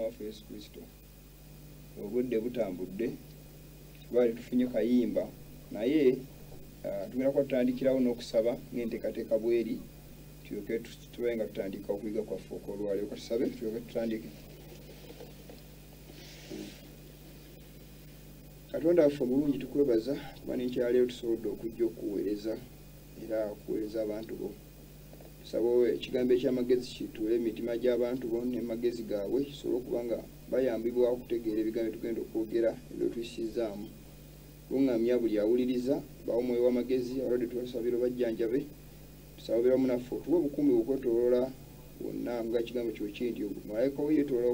waffe Yesu Kristo obudde butambudde twali tufunye kayimba naye tugenda kutandikirawo n'okusaba ng'enteekateeka bweri tulyoke tube nga tutandika okuyiga kwaffe okw'olwaleero katusabe tulyoke tutandike. Katonda waffe omulungi tukwebaza kuba n'enkyaleero tusobodde okujja okuweereza era okuweereza abantu bo. Tusaba ekigambo eky'amagezi kituule emitima gy'abantu bo n'amagezi gaabwe kisobole okuba nga bayambibwa okutegeera ebigambo tugenda okwogera ebyo tuyisizaamu. Luŋŋamya buli awuliriza bawo omwoyo w'amagezi abalwadde tubasabira bajjanjabe tusaba wamu naffe otuwe obukuumi okwetooloola bonna nga ekigambo kyo kiri nti malayika wo yeetoola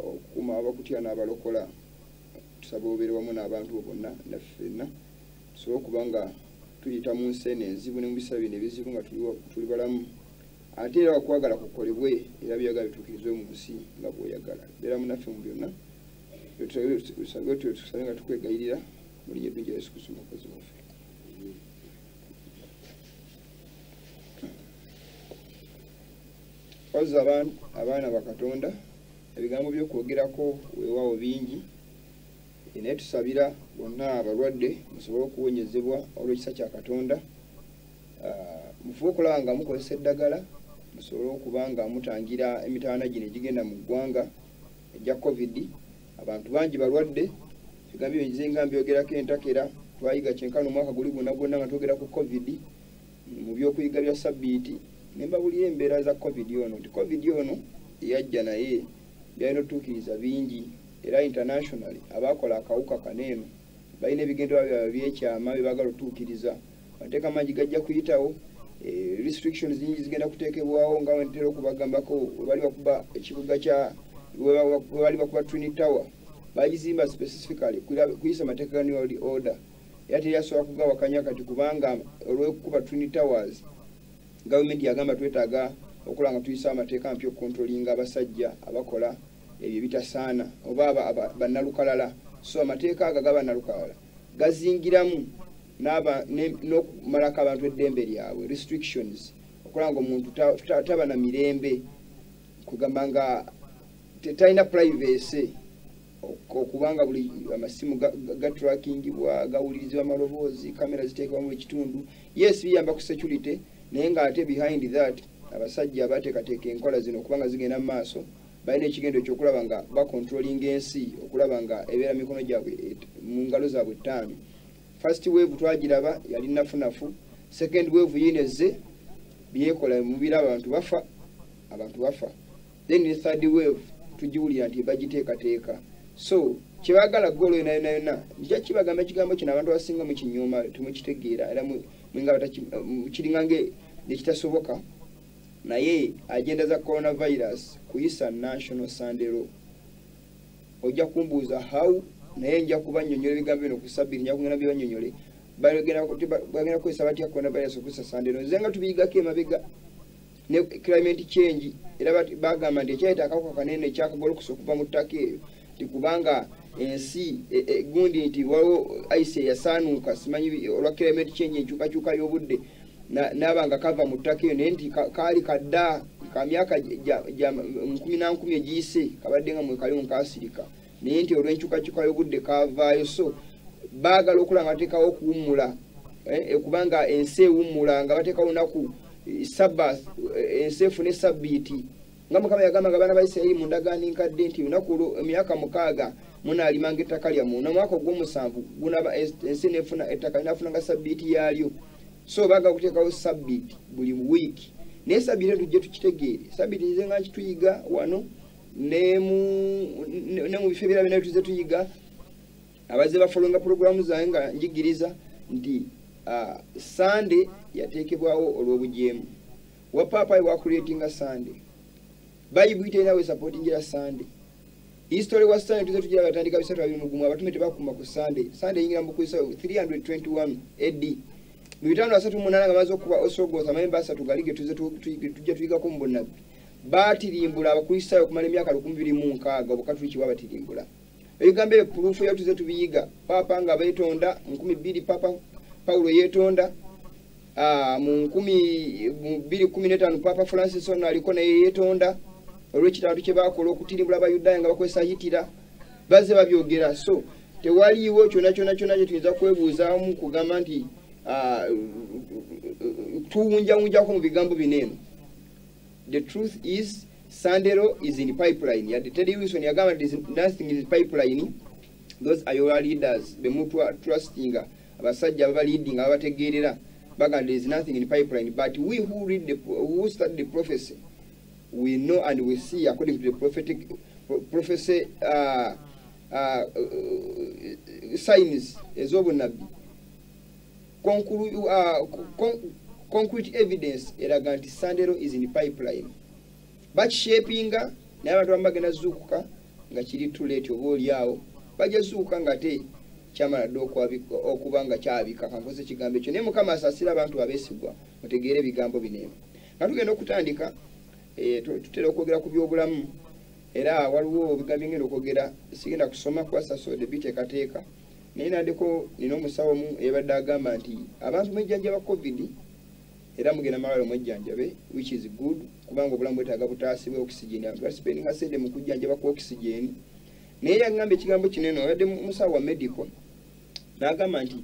okukuuma abakutya n'abalokola. Tusaba obeere wamu n'abantu bo bonna naffe ffenna tusobole okuba nga tuyita mu nsi eno enzibu ne mu biseera bino ebizibu nga tuli balamu ate era wakwagala kukolebwe era byagala bituukirizwe mu nsi nga bw'oyagala. Beera munaffe mu byonna tusabe nga tukwegayirira mu linnya eddungi Yesu Kristo omukozi waffe. Oza abaana ba Katonda ebigambo by'okwogerako weewaawo bingi naye tusabira bonna abalwadde musobole okuwonyezebwa olw'ekisa kya Katonda. Mufube okulaba nga mukozesa eddagala musobole okuba nga mutangira emitawaana gino egigenda mu ggwanga egya COVID. Abantu bangi balwadde ebigambo ebizinga mbyogerako entakera twayiga kyenkano omwaka guli gwonna nga twogera ku COVID mu by'okuyiga bya sabbiiti ne mbabulira embeera za COVID ono nti COVID ono yajja naye byalina otutuukiriza bingi era internationally abakola akawuka kaneeno balina ebigendererwa byabwe by'ekyama bye baagala otutuukiriza. Amateeka mangi gajja kuyitawo, restrictions nyingi zigenda kuteekebwawo nga wentera okubagambako webali bakuba ekibuga kya webali bakuba Twin Tower bagizimba specifically kuyisa amateeka ga New World Order era teryasobola kugawakanya kati kubanga olw'okuba Twin Towers gavumenti yagamba twetaaga okola nga tuyisa amateeka ampya okukontrolinga abasajja abakola ebyo bitasaana oba bannalukalala. So amateeka ago g'abannalukalala gazingiramu n'okumalako abantu eddembe lyabwe, restrictions okola nga omuntu taba na mirembe kugamba nga talina privacy okubanga buli amasimu gatrackingibwa gawulirizibwa amaloboozi kamera ziteekebwa mu ekitundu. Yes biyamba ku security naye nga ate behind that abasajja abateekateeka enkola zino okubanga zigenda mu maaso balina ekigendo ekyokulaba nga bakontrolinga ensi okulaba nga ebeera mikono gyabwe mu ngalo zaabwe ttaano. First wave twagiraba yali nafunafu, second wave yineze byekola mu biraba abantu bafa, then the third wave tugiwulira nti bagiteekateeka. So kyebagala golo yona njya kibagamba ekigambo kino abantu abasinga mu kinyoma temukitegeera era mwingaba kiringange nekitasoboka naye agenda za coronavirus kuyisa national Sunday law. Ojja kumbuuza how naye nja kubanyonyola ebigambo bino ku Ssabbiiti nja kugenda byebanyonyole bagenda kukozesa batya coronavirus okuyisa Sunday law. Nze nga tubiyigako emabega ne climate change era bagamba nti ekyayita akawuka kanene ekyakagolokosa okuva mu ttaka eyo tikubanga ensi gundi nti waliwo ice yasaanuuka simanyi olwa climate change enkyukakyuka y'obudde n'abanga kava mu ttaka eyo naye nti kaali kadda ka myaka gya 10 egiyise kabadde nga mwekalimu nkaasirika naye nti olw'enkyukakyuka y'obudde kavaayo. So baagala okulaba nga bateekawo okuwummula kubanga ensi ewummula nga bateekawo lunaku Sabbath ensi efune Sabbiiti nga Mukama yagamba nga abaana ba Isirayiri mu ndagaano enkadde nti lunaku emyaka 6 munaalimanga ettaka lyammwe n'omwaka ogw'omusanvu gunaba ensi nefuna ettaka linafunanga Sabbiiti yaalyo. So baagala okuteekawo Sabbiiti buli wiiki naye Sabbiiti tujje tukitegeere. Sabbiiti nze nga kituyiga wano ne mu bifo ebirala byonna tuze tuyiga abazze bafolonga puroguramu zange nga njigiriza nti Sunday yateekebwawo olw'obujeemu wa papa wa creating Sunday. Bible ite nawe supporting ya Sunday. History wa Sunday tuze tugira batandika bisatu babiri mugumu abatume tebakuma ku Sunday. Sunday yingira mu kuisa 321 AD. Mu bitano asatu munana ngamaze okuba osogoza mayemba asatu galige tuze tujja tuyiga ko mbona. Batirimbula abakristaayo okumala emyaka 206 obukatuliki babatirimbula. Ebigambo proof ya tuze tubiyiga papa nga betonda 12 papa Paulo yetonda mu 2015 Papa Francis ono aliko naye yetonda olw'ekitandu kye baakola okutirimbula abayudaaya nga bakozesa hitira bazze babyogera. So tewaliiwo kyonna kye tuyinza kwebuuzaamu kugamba nti tuwunjawunjako mu bigambo bino eno. The truth is Sandero is in pipeline. Yadde Teddy Wilson yagamba there is nothing in pipeline. Those are your leaders. Bemutu trusting abasajja baba leading abategeerera baga there is nothing in pipeline. But we who study the prophecy, we know and we see according to the prophecy signs ez'obunnabbi. Concrete evidence eraga nti Sandero is in the pipeline. Bakishapinga naye abantu bamagenda zuukuka nga kiri too late oba oliawo bajja zuukuka nga te kyamala dde okuba nga kyabika. Kankoze ekigambo ekyo naye Mukama asaasira abantu abeesigwa mutegeere ebigambo bino. Nga tugenda okutandika tutera okwogera ku byobulamu era waliwo bigambo ngenda okwogera sigenda kusoma kwasasode biteekateeka naye naddeko nina omusawo omu eyabadde agamba nti abantu mwejjanjaba covid era mugenda malwaliro mwejjanjabe which is good kubanga obulamu bwetaaga butaasibwe oxygen. Abantu basipendinga sente mu kujjanjaba ku oxygen. Naye yagamba ekigambo kinene obadde musawo wa medical n'agamba nti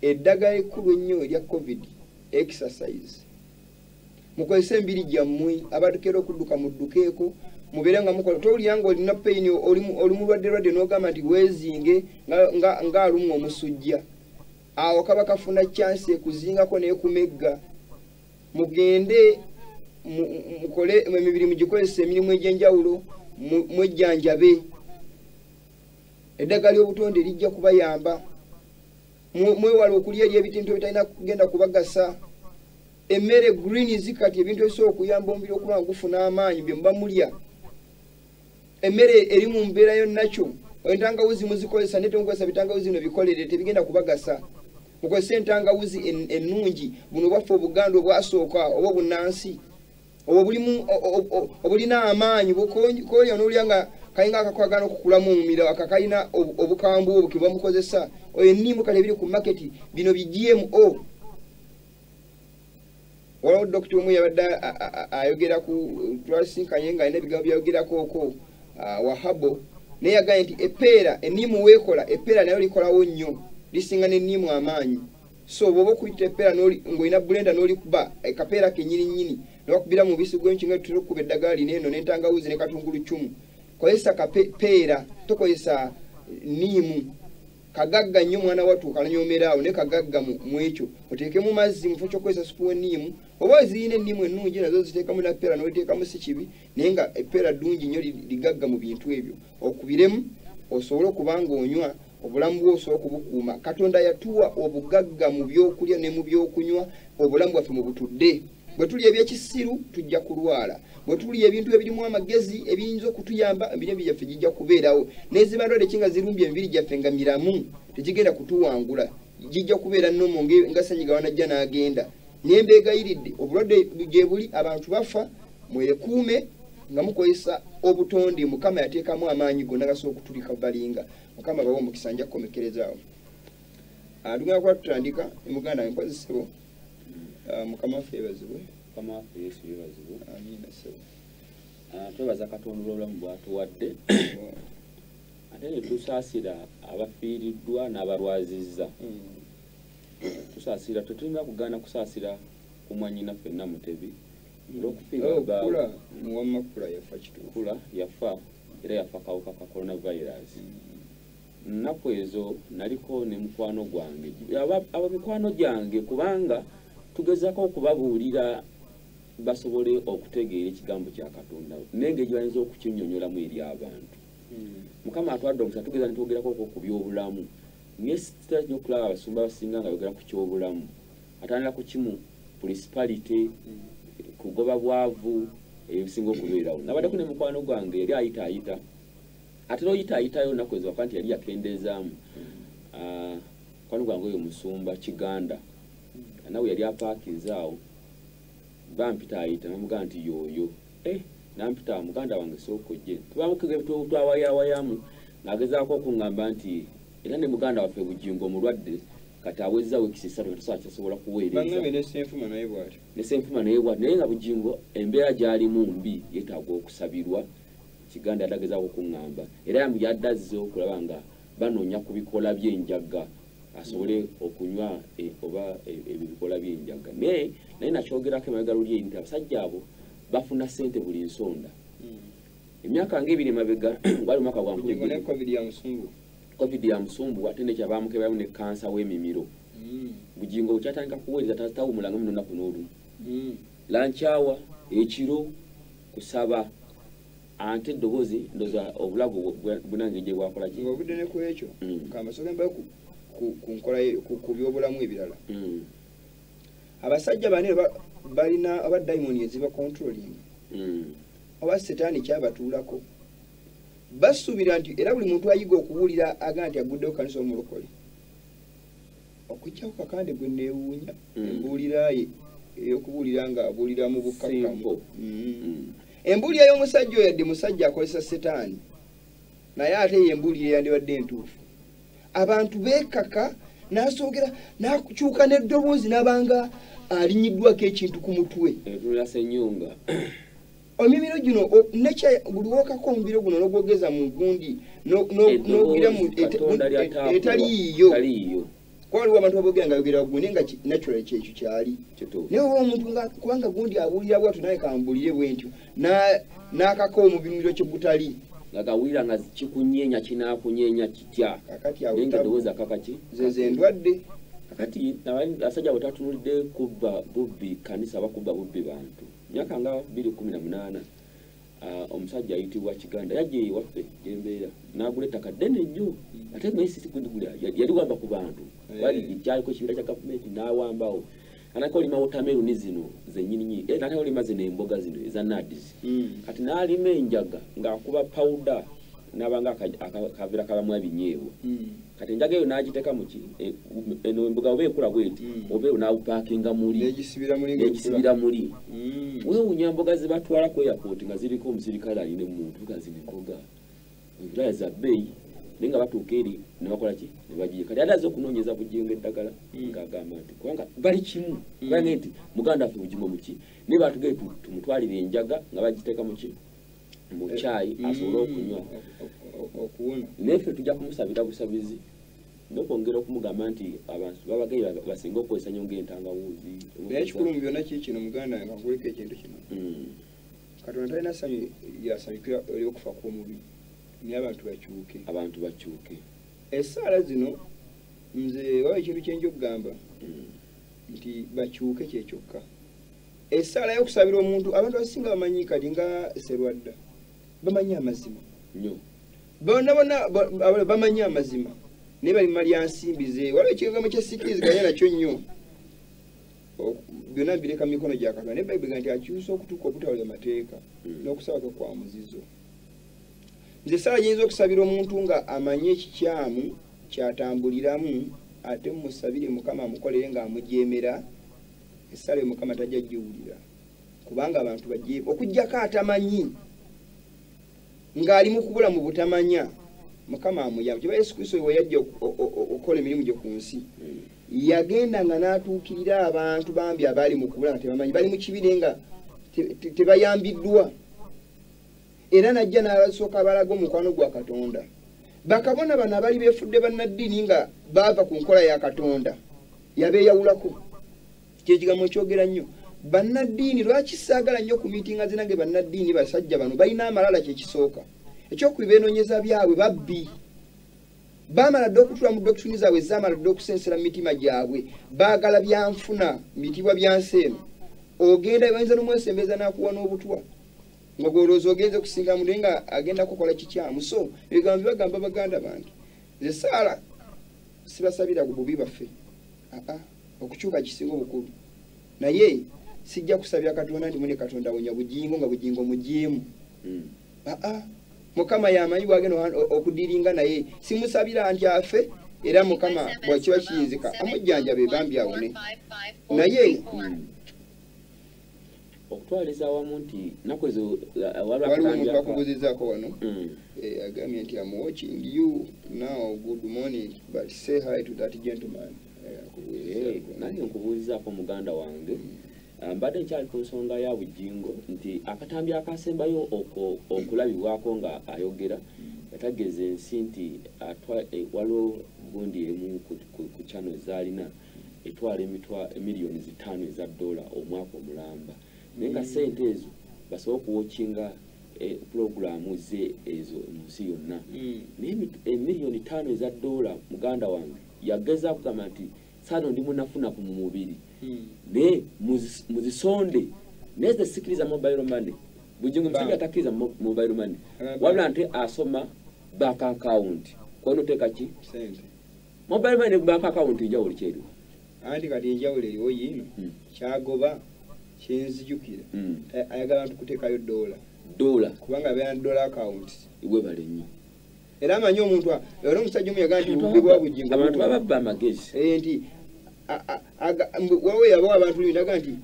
eddagala ekkulu ennyo erya covid exercise. Mukozese embiri gyammwe abatukera okudduka muddukeeko mubeere nga mukola tolya nga olina pain oli mulwadde n'ogamba nti weezinge nga alumwa omusujja. Awo kaba kafuna chance ekuzingako naye kumegga. Mugende mukole emibiri mugikozesa emirimu egy'enjawulo mwejjanjabe. Eddagala ly'obutonde lijja kubayamba. Mwewala okulya eri ebintu ebitalina kugenda kubagasa. Emmere green zikati ebintu ebisobola okuyamba omubiri okuba nga gufuna amaanyi bye muba mulya. Emmere eri mu mbeera yonnakyo entangawuzi muzikozesa naye temukozesa bitangawuzi bino bikolere tebigenda kubagasa. Mukozesa entangawuzi ennungi buno bwaffe Obuganda obwasooka oba obunnansi obulina amaanyi kolya n'olya nga kayinga akakwagana okukulamu omumira akakayina obukambwe obwo ke bamukozesa. Oyo ennimu kale biri ku maketi bino bi GMO. Waliwo dokita omu yabadde ayogera ku twasinkanye nga alina ebigambo byayogerako Wahabo naye yagambye nti epeera ennimu weekola epeera nayo likolawo nnyo lisinga n'ennimu amaanyi. So bw'oba okuyita epeera ng'olina blender n'olikuba akapeera kennyini n'obakubira mu mubisi gw'enki nga tutera okukuba eddagala lino eno n'entangawuzi ne katungulu cumu. Kozesa kapeera tokozesa nnimu. Kagagga nnyo mwana wattu okalonyomeraawo ne kagagga mu ekyo oteeke mu mazzi mufo ky'okozesa supu w'ennimu oba zirina ennimu ennungi nazo ziteekamu na peera n'oliteekamu si kibi naye nga epeera ddungi nnyo ligagga mu bintu ebyo okubiremu osobole okuba ng'onywa obulamu bwo osobola okubukuuma. Katonda yatuwa obugagga mu byokulya ne mu byokunywa obulamu bwaffe mu butudde. Bwe tulya ebyekisiru tujja kulwala. Bwe tulya ebintu ebirimu amagezi ebiyinza okutuyamba emirembe gyaffe gijja kubeerawo. N'eziba ndwadde ki nga zirumbye emibiri gyaffe nga miramu tekigenda kutuwangula gijja kubeera nnomo nga Ssenyiga wanajja n'agenda. Naye mbeegayiridde obulwadde gye buli abantu bafa mwekuume nga mukozesa obutonde Mukama yateekamu amaanyi gonna gasobola okutulika balinga. Mukama bawo omukisa nja kukomekerezaawo. Tugenda kuba tutandika emuganda nkozesebo Mukama waffe yeebazibwe. Mukama waffe Yesu yeebazibwe. Amiina sebo. Twebaza Katonda olw'obulamu bw'atuwadde ate ne tusaasira abafiiriddwa n'abalwazizza. Tusaasira tetulina kugaana kusaasira kumwanyina ffenna Mutebi Kula muwamma Kula yafa kituufu. Kula yafa era yafa kawuka ka coronavirus. Nnaku ezo naliko ne mukwano gwange aba mikwano gyange kubanga tugezaako okubabuulira basobole okutegeera ekigambo kya Katonda nenge gye bayinza okukinnyonnyolamu eri abantu. Mukama atwadde omukisa tugeza ne twogerako ku byobulamu naye sitera nnyo okulaba abasumba abasinga nga yogera ku kyobulamu atandika ku kimu municipality kugoba bwavu ebisinga okubeerawo. Nabaddeko ne mukwano gwange yali ayita ate n'oyitaayitayo nnaku ezo waka nti yali yakendeezaamu mukwano gwange oyo Musumba Kiganda nawe yali apaakinzaawo bampita ayita namugamba nti yooyo nampita muganda wange sooka ojje twawayawayamu ng'agezaako okuŋŋamba nti era ne muganda waffe Bujingo omulwadde kati awezzawo ekisisatu katasobola kyasobola kuweereza bangabe ne Senfuma naye bw'ati ne Senfuma naye bw'ati naye nga Bugingo embeera gy'alimu mbi yeetaaga okusabirwa Kiganda yadagezaako okuŋŋamba era yaddaze okulaba nga banoonya ku bikola by'enjaga asobole okunywa oba ebikola by'enjaga naye nakyogerako emabega luli nti abasajja abo bafuna ssente buli nsonda emyaka ng'ebiri emabega gwali mwaka gwa covid ya musumbu ate nekyabamukebamu ne kansa w'emimiro Bugingo bukyatandika kuweereza tatawumulanga muno nnaku n'olumu lankyawa ekiro kusaba ante eddoboozi ndoza obulago bunange gye bwakola ki ng'obudde ne ku ekyo kamasooke mbayo ku nkola ku byobulamu ebirala abasajja bane balina aba daimoni eziba controlling oba setaani kyabatuulako basuubira nti era buli muntu ayiga okubuulira aga nti aguddeho kanisa omulokole okujjaku kakande gwe neewuunya embuulira ye ey'okubuulira nga abuulira mu bukkakkamu embuulira y'omusajja oyo yadde musajja akozesa setaani naye ate ye embuulira yandibadde entuufu abantu beekaka n'asoogera n'akyuka n'eddoboozi n'abanga alinyiddwako ekintu ku mutwe enyunga omimiro gino buli wookako omubiro guno n'ogwogeza mu gundi n'ogira mu etaliiyo kuba waliwo abantu abogera nga yogera gundi nga natural kyekyo kyali naye oba omuntu kubanga gundi abuulira bwatu naye kambuulire bwe ntyo n'akaka omubimiro kye butali ngagawulira nga kikunyeenya kinaakunyeenya kitya naye nga ddowooza kakaki zeze endwadde kakati abasajja bwe tatunulidde kubba bubbi kanisa bakubba bubbi bantu myaka nga 2018 omusajja ayitibwa Kiganda yajja ewaffe gyembeera n'agula ettaka ddene nnyo ate naye sisigulya yali wamba ku bantu wali kyaliko ekibira kya gavumenti n'awambawo anako olima wotameroni zino zennyini nate olima zino emboga zino eza nadis kati n'alima enjaga ng'akuba pawuda n'abanga akavera kabamu ebinyeebwa kati enjaga eyo n'agiteeka muki eno emboga oba ekula bweti oba eyo n'awupaakinga muli n'egisibira muli weewunya mboga ze batwala ku airport nga ziriko omusirikale alina emuntu nga zino emboga ebiraya za bbeeyi naye nga batuuka eri ne bakola ki ne bagiye kati ate aze okunoonyeza Bugingo eddagala ng'agamba nti kubanga bali kimu bange nti muganda waffe Bugingo muki naye batugee tumutwalire enjaga nga bagiteeka muki mu kyayi asobole okunywa neffe tujja kumusabira busabizi n'okwongera okumugamba nti abantu babagayi basinga okukozesa nnyo ng'entangawuuzi naye ekikulu mu byonna kiki kino muganda nga nkuleka ekintu kino Katonda talina ssanyu yasanyukira ery'okufa kw'omubiri naye abantu bakyuke essaala zino nze waba ekintu kyenja okugamba nti bakyuke kyekyokka essaala y'okusabira omuntu abantu abasinga bamanyi kati nga Serwadda bamanyi amazima bonna bamanyi amazima naye bali malya nsimbi ze waliwo ekigambo kyesikiriziganya nakyo nnyo byonna bireka mikono gya Katonda naye Bayibuli nti akyusa okutuuka okutawulira amateeka n'okusaba kwe kwa muzizo nze essaala gyinza okusabira omuntu nga amanye ekikyamu kyatambuliramu ate musabire Mukama amukolere ng'amujeemera essaala Mukama tajja giwulira kubanga abantu bajeema okuggyako atamanyi ng'ali mu kubula mu butamanya Mukama amuyamba kiba Yesu Kristo we yajja okukola emirimu gye ku nsi yagenda nga n'atuukirira abantu bambi abaali mu kubula nga tebamanyi bali mu kibire nga tebayambiddwa era najja n'abasooka balaga omukwano gwa Katonda bakabona bano abali beefudde bannaddiini nga baava ku nkola ya Katonda yabeeyawulako kyekigambo kyogera nnyo bannaddiini lwaki saagala nnyo ku miitinga zinange bannaddiini basajja bano balina amalala kyekisooka ekyokubiri beenoonyeza byabwe babbi baamala dde okutula mu dokitrini zaabwe zaamala dde okusensera mu mitima gyabwe baagala byanfuna bitibwa byansi eno ogenda bayinza n'omwesembeza n'akuwa n'obutwa nga gwolowooza ogenze kusinga mu naye nga agenda kukola kikyamu so ebigambo byebagamba baganda bange ze saala sibasabira bubi baffe okukyuka kisinga obukulu naye sijja kusabira Katonda ndi mune Katonda awonya Bugingo nga Bugingo mujeemu Mukama yamanyi bwagenda okudiringa naye simusabira nti afe era Mukama bwakiba kiyinzika amujjanjabe bambi awone naye okutwaliza awamu nti naku ezo waliwo omuntu akubuuzizaako wano agambye nti I'm watching you now good morning but say hi to that gentleman nange nkubuulizaako muganda wange mbadde nkyali ku nsonga ya bujingo nti akatambi akasembayo okulabibwako nga ayogera yatageza ensi nti waliwo gundi emu ku channel zaalina etwala miliyoni 5 eza dola omwaka omulamba naye nga sente ezo basobola okuwokinga pulogulaamu ze ezo mu nsi yonna naye miliyoni 5 eza dola muganda wange yageza kugamba nti sano ndi munafunafu mu mubiri naye muzisonde naye zisikiriza mobile money bujingo msingi atakiriza mobile money wabula nti asoma bank account kono teka ki sente mobile money bank account njawuli kyeri anti kati njawuli eriwo yino kyagoba kyenzijukira ayagala nti kuteekayo dola kubanga abeera dola account iwe balenyi era amanyi omuntu era omusajja omu yagala nti bubbi bwa bujingo abantu babba amagezi nti wawe yabawo abantu binaga nti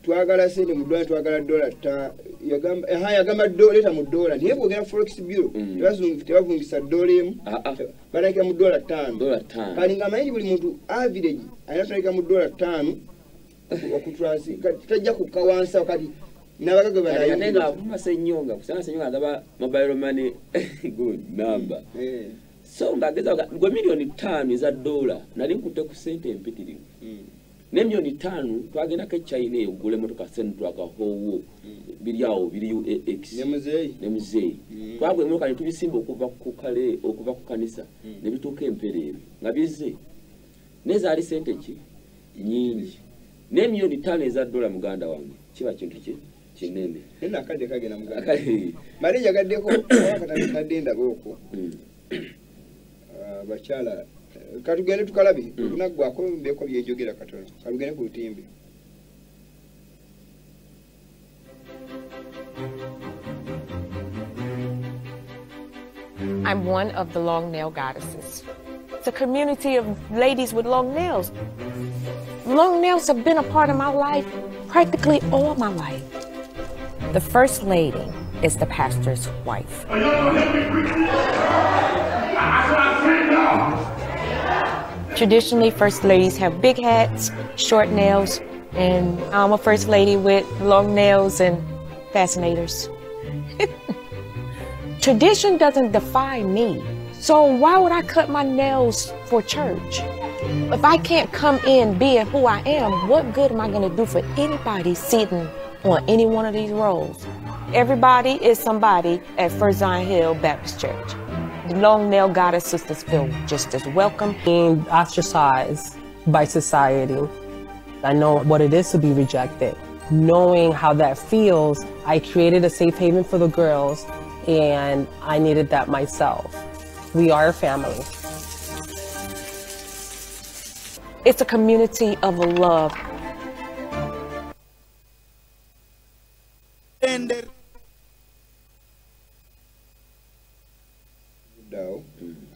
twagala sente mu dola twagala dola yagamba leta mu dola naye bwogera forex bureau tebavungisa dola emu batandikira mu dola 5 kali nga amanyi buli muntu average ayina tutandikira mu dola 5 okutransi tajja kukka wansi wakati nabagaga banayenga masenyonga kusanga senyonga agaba mobile money good number so ngageza ngo miliyoni 5 eza dola nali nkutte ku sente empitirivu ne miliyoni 5 twagenda ke China egule motoka sentu akahowo biriawo biri x ne muzeyi twagwe motoka tubisimba okuva ku kanisa ne bituuka empereero nga bize neza ali sente ki nyingi ne miliyoni 5 eza dola muganda wange kiba kintu ki kinene nena akade kagena muganda mali jagaddeko wakatadde ndaboko bachala katugende tukalabi tunagwako mbeko byenjogera katono katugende ku lutimbe. I'm one of the long nail goddesses. It's a community of ladies with long nails. Long nails have been a part of my life practically all my life. The first lady is the pastor's wife. Traditionally, first ladies have big hats, short nails, and I'm a first lady with long nails and fascinators. Tradition doesn't define me, so why would I cut my nails for church? If I can't come in being who I am, what good am I going to do for anybody sitting on any one of these rows? Everybody is somebody at First Zion Hill Baptist Church. The long nail goddess sisters feel just as welcome. Being ostracized by society, I know what it is to be rejected. Knowing how that feels, I created a safe haven for the girls, and I needed that myself. We are a family. It's a community of love.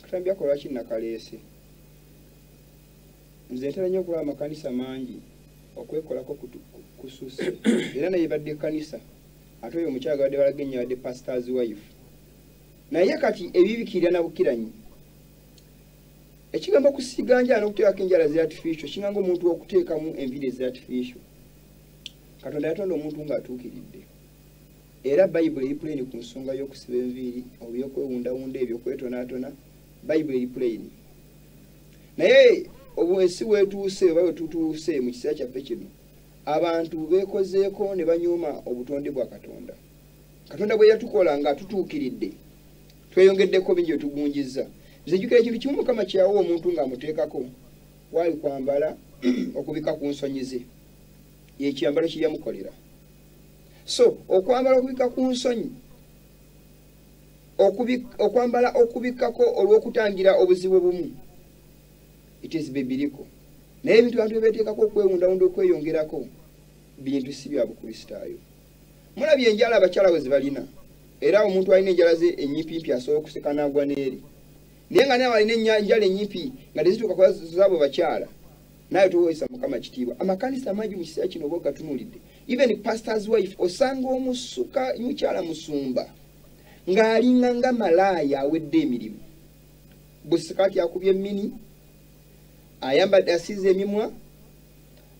Katambya kola kinna kaleese. Nze ntera nnyo okulaba amakanisa mangi okwekolako kususse. Era naye badde kanisa. Ate oyo omukyala badde balagenya badde pastor's wife. Naye kati ebibikirira na bukiranyi. Ekigambo kusiga njala n'okuteekako enjala zi artificial kinganga omuntu okuteekamu enviiri ezi artificial. Katonda yatonda omuntu ng'atuukiridde. Era Bible eri plain ku nsonga y'okusiba enviiri oby'okwewundawunda eby'okwetonaatona. Bible eri plain. Naye obwensi wetuuse oba wetutuuse mu kiseera kyaffe kino abantu beekozeeko ne banyuma obutonde bwa Katonda. Katonda bwe yatukola nga tutuukiridde tweyongeddeko bingi byetugunjizza. Nzijukira ekintu kimu Mukama kyawa omuntu ng'amuteekako waali kwambala okubika ku nsonyi ze yekyambalo kye yamukolera. So okwambala okubika ku nsonyi okwambala okubikako olw'okutangira obuzibu bumu it is biblical. Naye ebintu abantu beeteekako okwewundawunda okweyongerako bintu si bya bukristaayo. Mulabye enjala abakyala we zibalina era omuntu alina enjala ze ennyimpi asobola okuseka n'agwa n'eri. Naye nga nawe alina enjala ennyimpi nga tezituuka kwa zaabo bakyala naye tuweesa Mukama kitiibwa. Amakanisa mangi mu kiseera kino oba gatunuulidde even pastor's wife osanga omusuka mukyala musumba ng'alinga nga malaaya awedde emirimu. Busikati akubye mini ayambadde asize emimwa,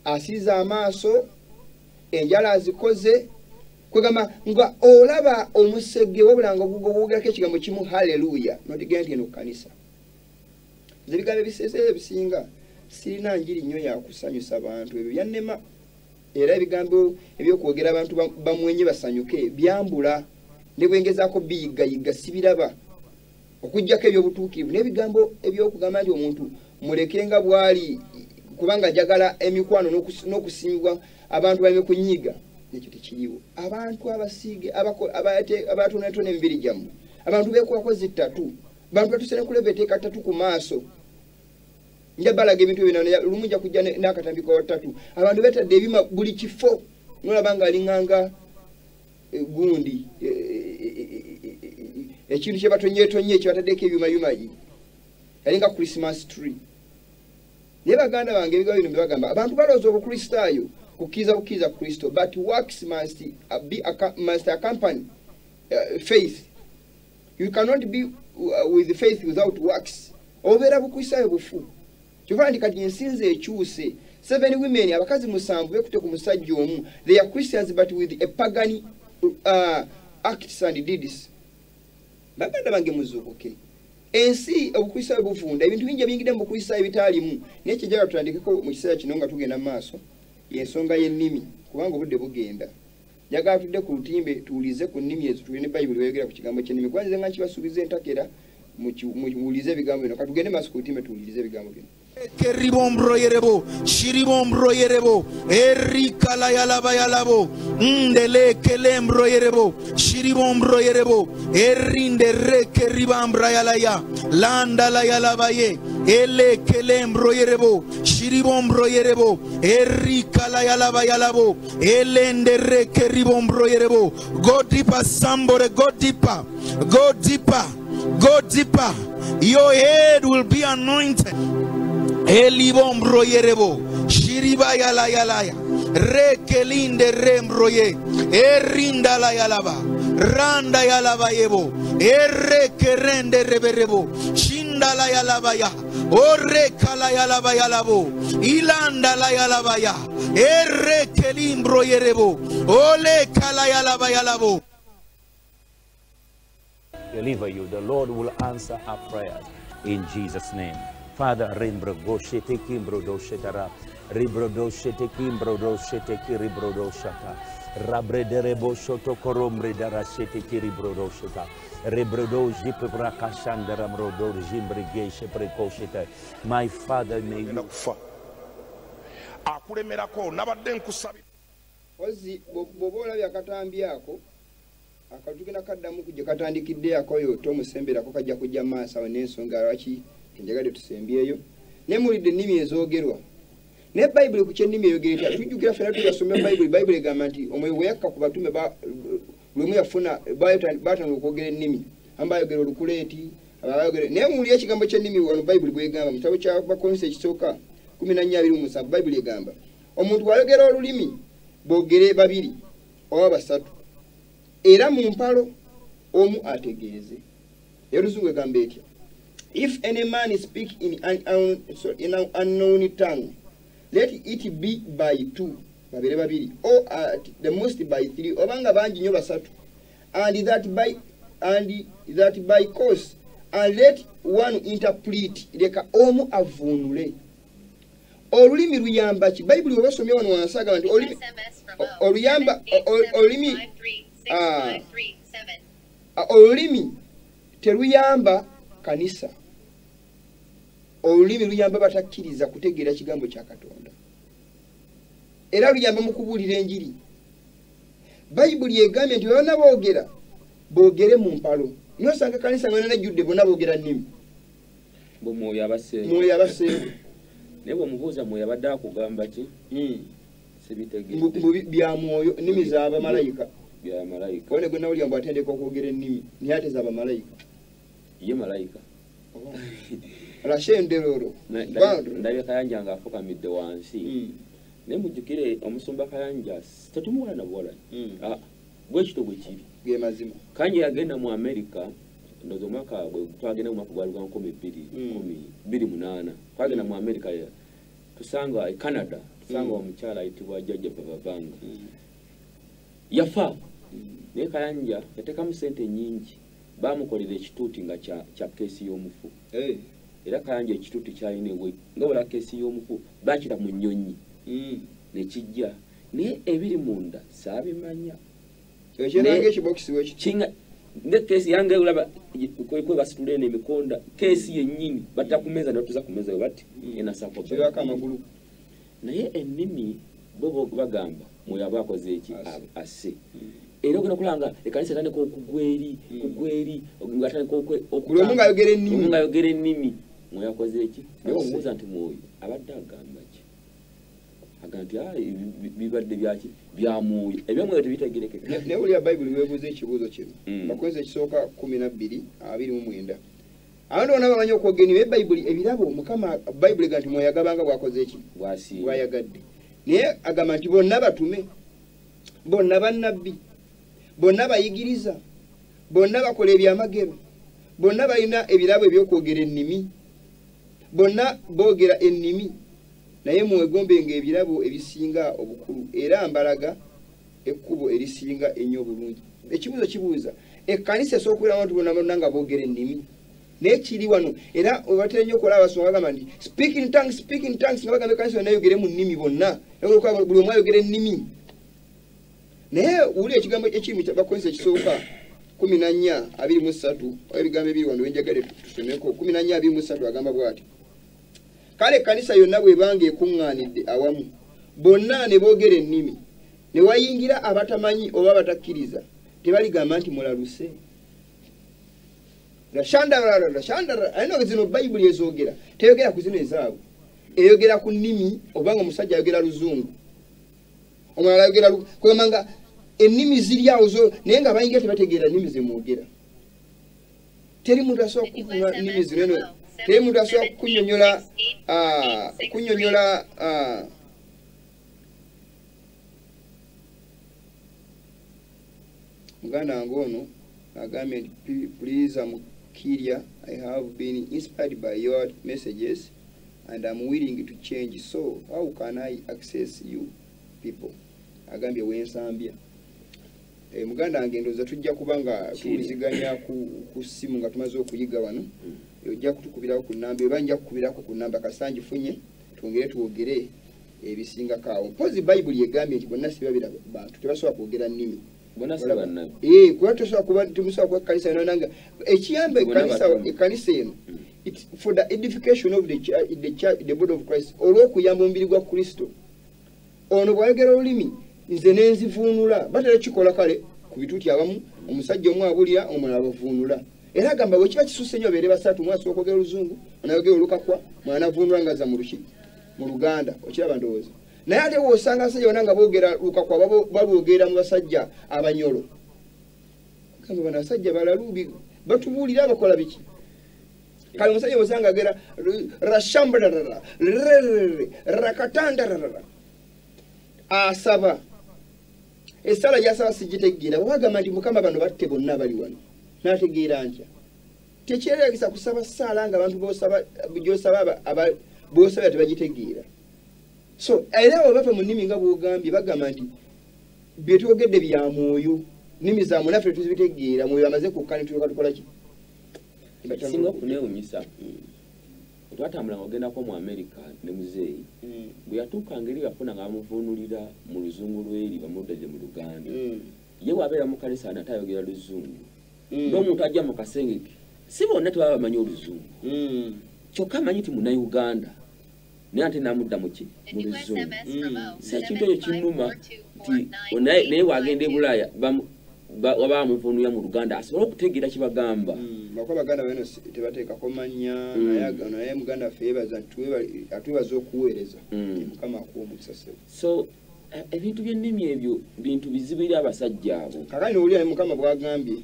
asize amaaso, enjala azikoze, kwegamba nga olaba omusege wabula nga ogwogerako ekigambo kimu haleluya notigenda nti eno kanisa. Nze ebigambo ebiseeseeyo ebisinga sirina njiri nnyo yakusanyusa abantu, ebyo byannema. Era ebigambo ebyokwogera abantu bamwenye basanyuke byambula, ne bwengezaako biyigayiga sibiraba okujjako ebyobutuukirivu n'ebigambo ebyokugamba nti omuntu muleke nga bwali kubanga njagala emikwano n'okusiimibwa abantu baleme kunyiiga. Ekyo tekiriwo. Abantu abasiige abatonatona emibiri gyammwe, abantu beekolako zittatu, abantu batusene kuleva eteeka ttatu ku maaso. Njabalaga ebintu ebyo lumu nja kujja n'akatambi ka ttatu. Abantu betadde ebima buli kifo nolaba nga alinganga gundi ekintu kye batonyetonye ekyo bataddeko ebyumayumayi yalinga Christmas tree. Naye baganda bange ebigambo bino byebagamba abantu balowooza obukristaayo kukkiriza Kristo, but works must accompany faith. You cannot be with faith without works. Obeera bukristaayo bufu. Kyova ndi kati ensinze ekyuse 7 women abakazi 7 bekute ku musajja omu. They are Christians but with a pagan acts and deeds. Baganda bange muzuukuke. Ensi obukristaayo bufunda ebintu bingi ebingidde mu bukristaayo bitalimu. Naye kijjaga tutandikeko mu kiseera kino nga tugenda mu maaso yensonga y'ennimi kubanga obudde bugenda. Njagala tudde ku lutimbe tuwulize ku nnimi ezo tulina Bayibuli wayogera ku kigambo ky'ennimi. Kwanza nga nkibasuubiza entakera muwulize ebigambo bino. Katugende maaso ku lutimbe tuwulize ebigambo bino. Keribombro yerebo, shiribombro yerebo, erikala yalaba yalabo, ndele kelembro yerebo, shiribombro yerebo, erinde reke ribambra yalaya, landa la yalaba ye, ele kelembro yerebo, shiribombro yerebo, erikala yalaba yalabo, elende reke ribombro yerebo. Go deeper, somebody, go deeper, go deeper, go deeper. Your head will be anointed. Elibombro yerebo, shiriba yala yalaya, rekelinde rembroye, erinda la yalaba, randa yalaba yebo, ereke rende reberebo, shinda la yalaba ya, oreka la yalaba yalabo, ilanda la yalaba ya, erekelimbro yerebo, ole kala yalaba yalabo. Deliver you, the Lord will answer our prayers in Jesus' name. Father, Rimbro Goshete Kimbro Doshetara, Ribro Doshete Kimbro Doshete Kiribro Doshata, Rabrederebo Shoto Korombre Darashete Kiribro Dosheta, Rebrodo Jipra Kashandara Mrodo Jimbrige Sheprekosheta. My Father, may you. Ozi bobola byakatambi ako akatugenda kaddamu kujja katandikidde akoyo tomusembera ko kajja kujja maaso n'ensonga lwaki njagade tusembyeyo ne mulidde ennimi ezoogerwa ne Bayibuli ku kyennimi eyogerera tujjukira fena tuyasomera Bayibuli egamba nti omwoyo bwe yakka ku batume lumu yafuna baatandika okwogera ennimi ambayogera olukuleeti abayogera naye muli ekigambo ky'ennimi wano Bayibuli bwegamba mu kitabo kya Bakonse ekisooka 14:27 Bayibuli egamba omuntu bw'ayogera olulimi boogere babiri oba basatu era mu mpalo omu ategeeze. Eruzungu egamba etya, if any man speak in an unknown tongue, let it be by 2, babiri babiri, or at the most by 3, obanga bangi nnyo basatu, and that by course, and let one interpret, leka omu avunule. Olulimi luyamba ki? Bayibuli bwe basomye wano wansaga nti olulimi teruyamba kanisa. Olulimi luyamba batakkiriza kutegeera kigambo kya Katonda. Era luyamba mu kubuulira enjiri. Bayibuli egambye nti bonna boogere mu mpalo. Niyo osanga kanisa nga najjudde bonna boogera nnimi. Mwoyo abaseera. Mwoyo abaseera. Naye bw'omubuuza mwoyo abadde akugamba ki? Sibitegeera. Bya mwoyo, nnimi z'abamalayika. Bya malayika. Wone gwe nawulira mbu atendeka okwogera ennimi naye ate z'abamalayika. Ye malayika. Alashenderoro. Ndabye Kayanja ng'afukamidde wansi. Naye mujjukire omusumba Kayanja tetumuwala na bwola. Bwe kito bwe kiri. Ge mazima. Kanje yagenda mu America ndozo mwaka twagenda mu mwaka gwa 2028 twagenda mu America ya tusanga Canada tusanga omukyala ayitibwa Jajja Babanga yafa ne Kayanja yatekamu sente nyingi bamukolera ekituuti nga kya kesi y'omufu era Kayanja ekituuti kyalina ewe nga wala kesi y'omufu bakira mu nnyonyi ne kijja naye ebiri munda saabimanya ekyenange ekibokisi kinga ne kesi yange ulaba kwe basitule n'emikonda kesi yennyini batakumeza natuza kumeza bati ena sako kiraka amagulu naye ennimi bo bagamba moyo bakoze eki ase era okuna kulanga ekanisa tane ko kugweri ngatane ko okulomunga yogera ennimi moyo yakoze eki naye omubuuza nti moyo abadde agamba ki aganti bibadde byaki byamuyo ebyamwe tebitegerekeka ne uli ya Bible webuze ekibuzo kino bakweze ekisooka 12:29 abantu bonna bamanyi okwogera ne Bible ebirabo mukama Bible ganti moyo yagabanga bwakoze eki bwayagadde naye agamba nti bonna batume bonna bannabbi bonna bayigiriza bonna bakola ebyamagero bonna balina ebirabo ebyokwogera ennimi bonna boogera ennimi naye mwegombenga ebirabo ebisinga obukulu era mbalaga ekkubo erisinga ennyo bulungi ekibuzo kibuuza ekkanisa esookubeera abantu bonna nga boogera ennimi naye kiri wano era obatera nnyo okola abasonga gamba nti speak in tongues nga bagamba ekkanisa yonna yogere mu nnimi bonna buli omu ayogera ennimi naye wuli ekigambo ekirimu bakozesa ekisooka 14:23 ebigambo ebiri wano wenjagale tusomeko 14:23 agamba bw'ati kale ekkanisa yonna bwebanga ekuŋŋaanidde awamu bonna ne boogera ennimi ne wayingira abatamanyi oba batakkiriza tebaligamba nti mulaluse rashandara ayina zino Bayibuli ezoogera teyogera ku zino ezaabwe eyogera ku nnimi obanga omusajja ayogera luzungu omulala ayogera kwemanga ennimi ziri awo zo naye nga bayingira tebategeera nnimi zemwogera teri muntu asobola kukuŋŋa nnimi zino eno teri muntu asobola kunnyonnyola muganda wange ono agambye nti please Kiria, I have been inspired by your messages and I'm willing to change, so how can I access you people? Agambye wensambya muganda wange ndoza tujja kubanga tuwuliziganya ku simu nga tumaze okuyiga wano ojja kutukubirako ku namba ebanja kukubirako ku namba kasanji funye twongere tuwogere ebisinga kaawo mpozi Bible yegambye nti bonna sibabira bantu tebasobola kwogera nnimi kuba tosobola kuba tumusobola kuba ekkanisa yona nanga ekiyamba ekkanisa eno for the edification of the body of Christ olw'okuyamba omubiri gwa Kristo ono bwayogera olulimi nze nenzivuunula batera kikola kale ku bituuti abamu omusajja omu abulira omulala bavuunula era agamba bwe kiba kisusse nnyo beere basatu omwana asobola okwogera oluzungu onayogera olukakwa mwana avuunula nga za mu Luganda okiraba ndowooza naye ate woosanga abasajja bonna nga boogera lukakwa balwogera mu basajja abanyolo gamba bano abasajja balalubi batubuulira bakola biki kale omusajja woosanga agera rashambrarara rakatandarara asaba essala gyasaba sigitegeera bwagamba nti mukama bano batte bonna bali wano n'ategeera ntya tekyeragisa kusaba ssaala nga abantu bosaba tebagitegeera so era abo bava mu nnimi nga bwogambye bagamba nti byetwogedde bya mwoyo nnimi za munaffe tuzibitegeera mwoyo amaze kukkani tulyoka tukola ki singa okuneewunyisa twatambula nga ogendako mu America ne muzeeyi bwe yatuuka ngeri yafuna nga bamuvuunulira mu luzungu lweri bamuddaje mu Luganda ye bw'abeera mu kanisa ate ayogera luzungu n'omuntu ajja mu kasengeke si bonna tebaba bamanyi oluzungu kyokka amanyi ti Munnayuganda naye ate namudda mu luzungu si ekintu ekyo kinnuma nti naye wagenda e Bulaaya waba bamuvuunulira mu Luganda asobole okutegeera kibagamba bakuba baganda bano tebateekako mannya naye muganda waffe yeebaza atwebaza okuweereza mukama akuwa omukisa so ebintu by'ennimi ebyo bintu bizibu eri abasajja abo kakati nowulira mukama bwagambye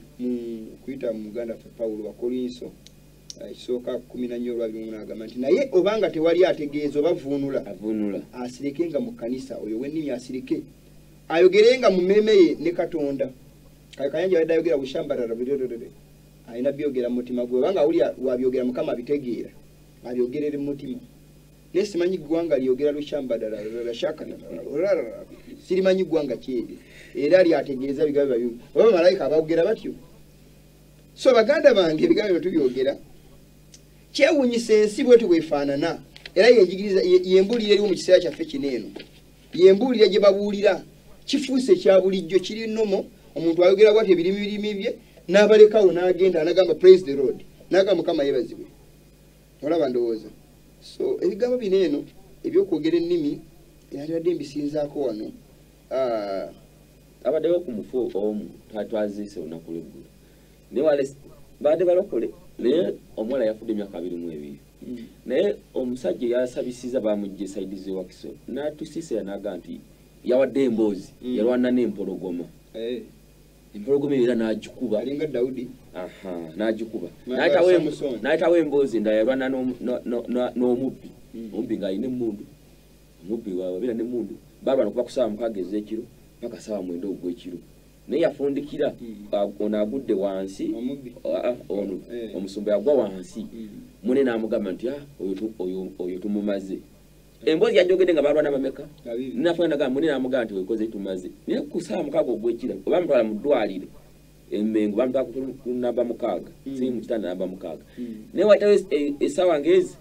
kuyita mu muganda waffe Pawulo Bakolinso ekisooka 14:21 agamba nti naye obanga tewali ategeeza oba avuunula asirikenga mu kkanisa oyo w'ennimi asirike ayogerenga mu mmeeme ye ne Katonda kayanja badde ayogera bushambalala alina byogera mu mutima gwe banga uli wabyogera mukama bitegeera abyogerere mu mutima nesimanyi gwanga lyogera lushamba dala shaka sirimanyi gwanga kyeri era lyategeeza bigambo byo baba malaika abagera batyo so baganda bange bigambo tubyogera kyewunyisa ensi bwetu bwefaanana era yenjigiriza yembulire eri mu kiseera kyaffe kineeno yembulire gye babuulira kifuuse kya bulijjo kiri nomo omuntu ayogera bwati ebirimi bye n'abalekawo n'agenda anagamba praise the Lord n'agamba mukama yeebazibwe olaba ndowooza so ebigambo bino eno ebyokwogera ennimi yandibadde mbisinzaako wano abaddewo ku mufu omu twaziise olunaku lw'eggulu naye wale badde balokole naye omuwala yafudde emyaka 22 naye omusajja yasabisiza bamugye saidi z'ewakiso n'atusiisira n'aga nti yawadde emboozi yalwana n'empologoma empologoma era n'agikuba alinga Daudi n'agikuba n'ayitawo emboozi ndala yalwana n'omubbi omubbi ng'alina emmundu omubbi wabeera n'emmundu balwana kuba ku ssaawa 6 ez'ekiro paka ssaawa 9 ogw'ekiro naye yafundikira ono agudde wansi ono omusumba yagwa wansi mune n'amugamba nti oyo tumumaze emboozi yajogedde nga balwana bameka nafuna nagamba mune n'amugamba nti wekoze tumaze naye ku ssaawa 6 ogw'ekiro oba mutwala mu ddwaliro emmengo bamutwala namba 6 si mu kitanda namba 6 naye wayitawo essaawa ngezi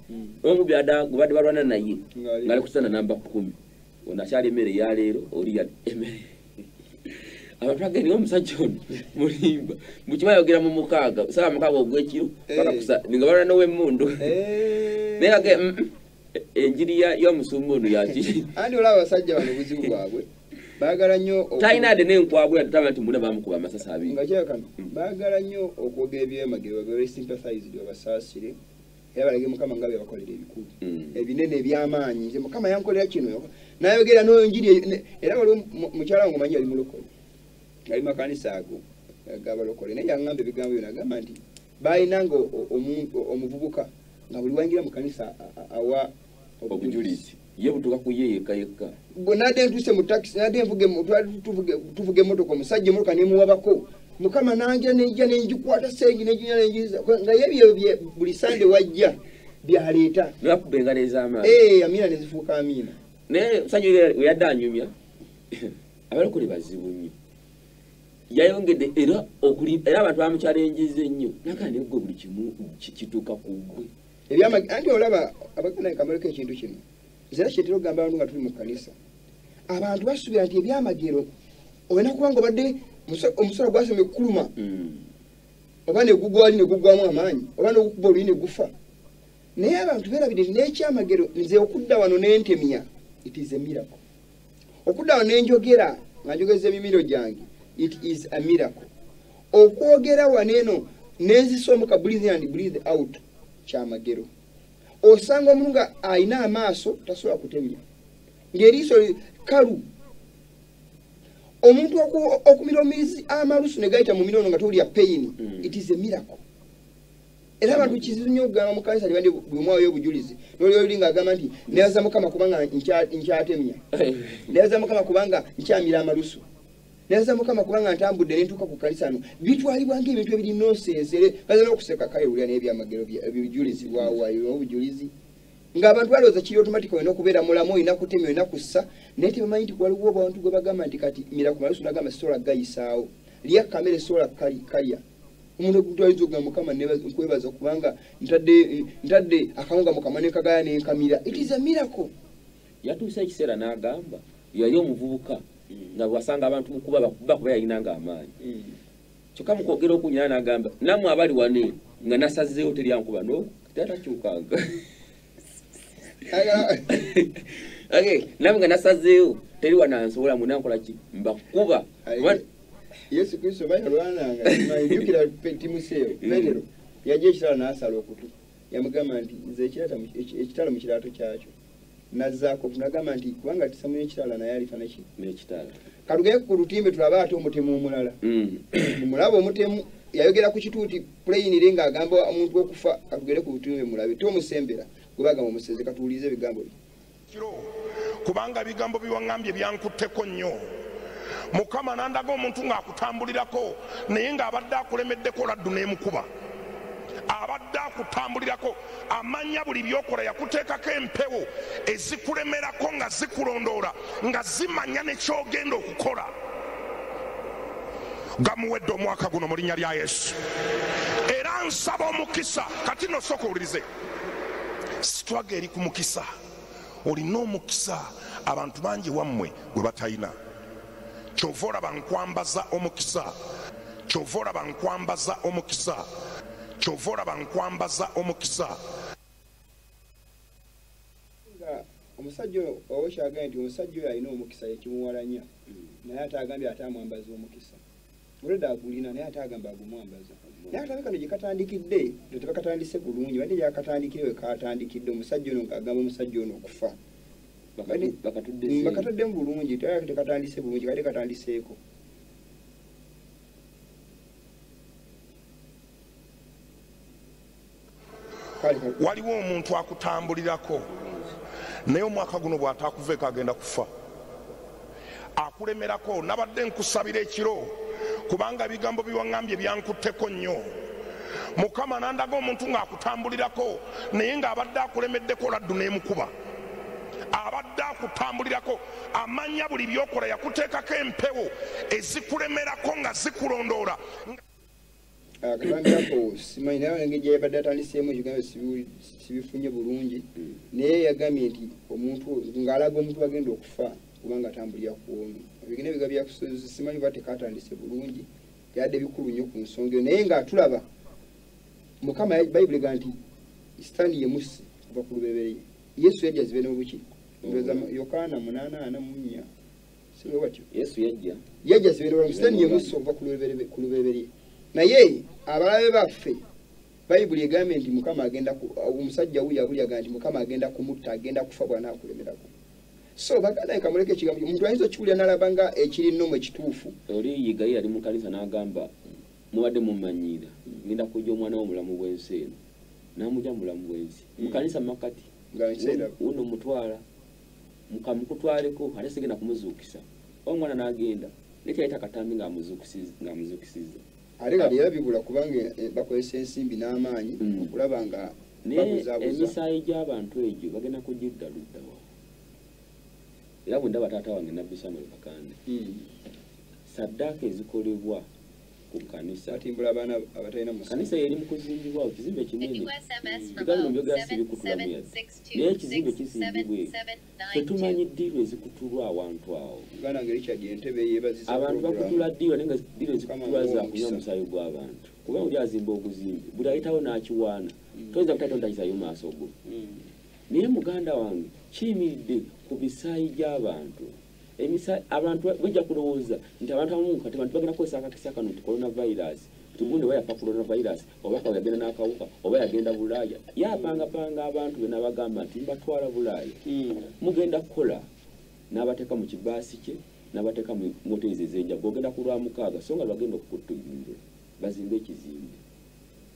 omubbi gubadde balwana naye ng'ali ku kitanda namba 10 ono akyali emmere eyaleero oli emmere abantu agenda omusajja ono mulimba mukiba yogera mu 6 ssaawa 6 ogw'ekiro paka kusa nga balwana n'ow'emmundu naye age enjiri y'omusumba ono yaki andi olaba abasajja bano obuzibu bwabwe baagala nnyo talina ade n'enkwabwe yatutaba nti muna bamukuba amasasi abiri nga kyekano baagala nnyo okwogera ebyemagero babe sympathized babasaasire era balage mukama nga byabakolera ebikulu ebinene eby'amaanyi nze mukama yankolera kino nayogera n'enjiri era waliwo mukyala wange omanyi ali mulokole ali makanisa ago gabalokole naye yaŋŋamba ebigambo byo nagamba nti baayinanga omuvubuka nga buli wangira mu kanisa awa obujulizi ye butuka ku ye yekka nadde ntuse mu taxi nadde tuvuge emotoka omusajja emotoka nemuwabako mukama nanja nejja nenjikwata sengi nejinya nenjiza nga yebyo buli sande wajja byaleeta nakubenga nezama amina nezifuuka amina naye musajja yadde anyumya abalokole bazibu nnyo yayongedde era abantu bamukyalenjeza ennyo nakandi gwe buli kimu kituuka ku ggwe anti olaba abaganda kamaleko ekintu kino zera kyetera okugamba abantu nga tuli mu kanisa abantu basuubira nti ebyamagero olina kuba nga obadde omusolo gwasema ekkuluma oba negugwali negugwamu amaanyi oba nogukuba oluli negufa naye abantu beerabire nti n'ekyamagero nze okudda wano n'entemya it is a miracle okudda wano n'enjogera nga njogeza emimiro gyange it is a miracle okwogera waneeno nezisomoka breathe and breathe out kyamagero osanga omuntu nga ayina amaaso tasobola kutemya ng'eriiso kalu omuntu okumira omirizi amalusu ne gayita mu mirono nga towulya pain it is a miracle era abantu kizibu nnyo okugamba mu kanisa libadde bwemwawo y'obujulizi nolyoyoli ng'agamba nti nebaza mukama kubanga nkyatemya nebaza mukama kubanga nkyamira amalusu nebaza mukama kubanga ntambudde nentuuka ku kanisa no bitwalibwa ng'ebintu ebiri nonsensere baza n'okuseka kayewulira n'ebyamagero ebijulizi bwawayo obujulizi ng'abantu balowooza kiri automatic olina okubeera mulamu olina kutemya olina kussa naye tebamanyi nti waliwo abantu gwe bagamba nti kati mira ku malusu nagamba sola gayisaawo lya kamere sola kalya omuntu okutwaliza okugamba mukama nkwebaza kubanga ntadde akawunga mukama nekagaya nenkamira it is a miracle yatuusa ekiseera n'agamba yali omuvubuka nga bwasanga abantu mukuba bakuba yalinanga amaanyi kyokka mukwogera okunyala n'agamba nammwe abali wane nga nasazeewo teryankuba no tatakyukanga nammwe nga nasazeewo teri wanansobola munankola ki mbakuba Yesu Kristo bayalwananga mayijukira Timotheo Petero yajja ekitala n'asala okutu yamugamba nti nze ekitala mu kiraato kyakyo nazzaako tunagamba nti kubanga tisamu ekitala naye alifa n'ekitala katugeye ku lutimbe tulaba ate omutemu omulala mulaba omutemu yayogera ku kituuti playinire ng'agamba omuntu okufa katugere ku lutimbe mulabe tomusembera gwe bagamba omuseze katuwulize ebigambo bye kubanga ebigambo biwaŋŋambye byankutteko nnyo Mukama n'andaga omuntu ng'akutambulirako naye ng'abadde akulemeddeko laddu n'emukuba. Abadde akutambulirako amanya buli byokola yakuteekako empewo ezikulemerako nga zikulondoora nga zimanya ne kyogenda okukola. Gamuwedde omwaka guno mu linnya lya Yesu. Era nsaba omukisa kati no sooka owulirize. Sitwaga eri ku mukisa. Olina omukisa abantu bangi wammwe gwe batalina. Kyova olaba nkwambaza omukisa. Kyova olaba nkwambaza omukisa. Kyova olaba nkwambaza omukisa. Omusajja owo kyagambye nti omusajja oyo alina omukisa ekimuwalanya naye ate agambye ate amwambaza omukisa. Muleda agulina naye ate agamba agumwambaza. Naye ate kano gye katandikidde tebakatandise bulungi badde gyakatandikire we katandikidde omusajja ono ng'agamba omusajja ono okufa. Bakatuddemu bulungi tekatandise bulungi kadde katandiseeko. Waliwo omuntu akutambulirako naye omwaka guno bw'ataakuveeko agenda kufa. Akulemerako nabadde nkusabira ekiro kubanga ebigambo biwaŋŋambye byankutteko nnyo. Mukama n'andaga omuntu ng'akutambulirako naye ng'abadde akulemeddeko laddu n'emukuba. Abadde akutambulirako amanya buli byokola yakuteekako empewo ezikulemerako nga zikulondoora. Akagambako simanyi naye engeri gye yabadde atandiseemu ekigambo sibifunye bulungi naye yagambye nti omuntu ng'alaga omuntu agenda okufa kubanga atambulira ku ono. Ebigenda ebiga byakusozi simanyi ba tekatandise bulungi yadde bikulu nnyo ku nsonga eyo naye ng'atulaba Mukama Bayibuli ega nti Sitaani ye mussi kuva ku lubereberye. Yesu yajja zibe n'obuki ndowooza Yokaana 8:4 sibe watyo. Yesu yajja zibe n'obuki Sitaani ye mussi okuva ku lubereberye. Naye abalabe baffe Bayibuli egambye nti Mukama agenda omusajja wuyo abuli agamba nti Mukama agenda kumutta agenda kufa bw'anaakulemerako. So baganda kamuleke ekigambo omuntu ayinza okiwulira n'alaba nga ekiri nnomu ekituufu. Oli yigayi yali mu kanisa n'agamba mubadde mummanyiira ngenda kujja omwana w'omulamu bw'ensi eno n'amujja mu bulamu bw'ensi mu kanisa makati uno mutwala mukamukutwaleko ate sigenda kumuzuukisa omwana n'agenda nekyayita katambi ng'amuzuukisizza. Ate kati era bibula kubanga bakozesa ensimbi n'amaanyi okulaba nga babuzaabuza. Emisaayi gy'abantu egyo bagenda kugidda luddawa. Era bwe ndaba taata wange Nabbi Samuel Kakande saddaaka ezikolebwa ku kanisa atimbula abaana abatalina musa kanisa yeri mu kuzimbibwa ekizimbe kinene bigambo byogera sibikutulamu yadde naye ekizimbe kizimbibwa ffe tumanyi ddiiro ezikutulwa awantu awo abantu bakutula ddiiro naye nga ddiiro ezikutulwa za kunywa omusaayi gw'abantu kuba oli azimba obuzimbe buli ayitawo n'akiwaana toyinza kutayitonda kisayo maaso go. Naye muganda wange kiyimiridde ku bisaayi gy'abantu. Abantu bajja kulowooza nti abantu abamu kati bantu bagenda kukozesa akakisa kano nti coronavirus tugunde wayafa coronavirus oba yagenda n'akawuka oba yagenda Bulaaya yapangapanga abantu be n'abagamba nti mbatwala Bulaaya. Mugenda kukola n'abateeka mu kibaasi kye n'abateeka mu moteri ez'enjawulo ogenda ku Lwamukaaga so nga bagenda okukutuyirira bazimbe ekizimbe.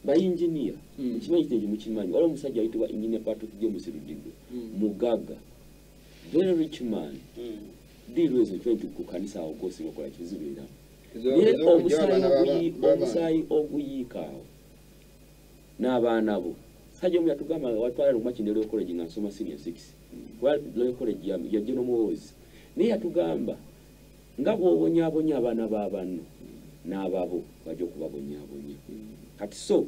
Bayinjiniya kimanyi kitengi mukimanyi waliwo omusajja ayitibwa Engineer Patrick James Rudigo mugaga very rich man. Ddiiro ezo nti ku kanisa awo gosi bakola kizibeera omusaayi oguyiika awo n'abaana bo. Sajja omu yatugamba watwala Lumakindi Royal College nga nsoma senior 6 Royal College ya General Muhoozi naye yatugamba nga bw'obonyaabonya abaana b'abanno n'ababo bajja okubabonyaabonya. Kati so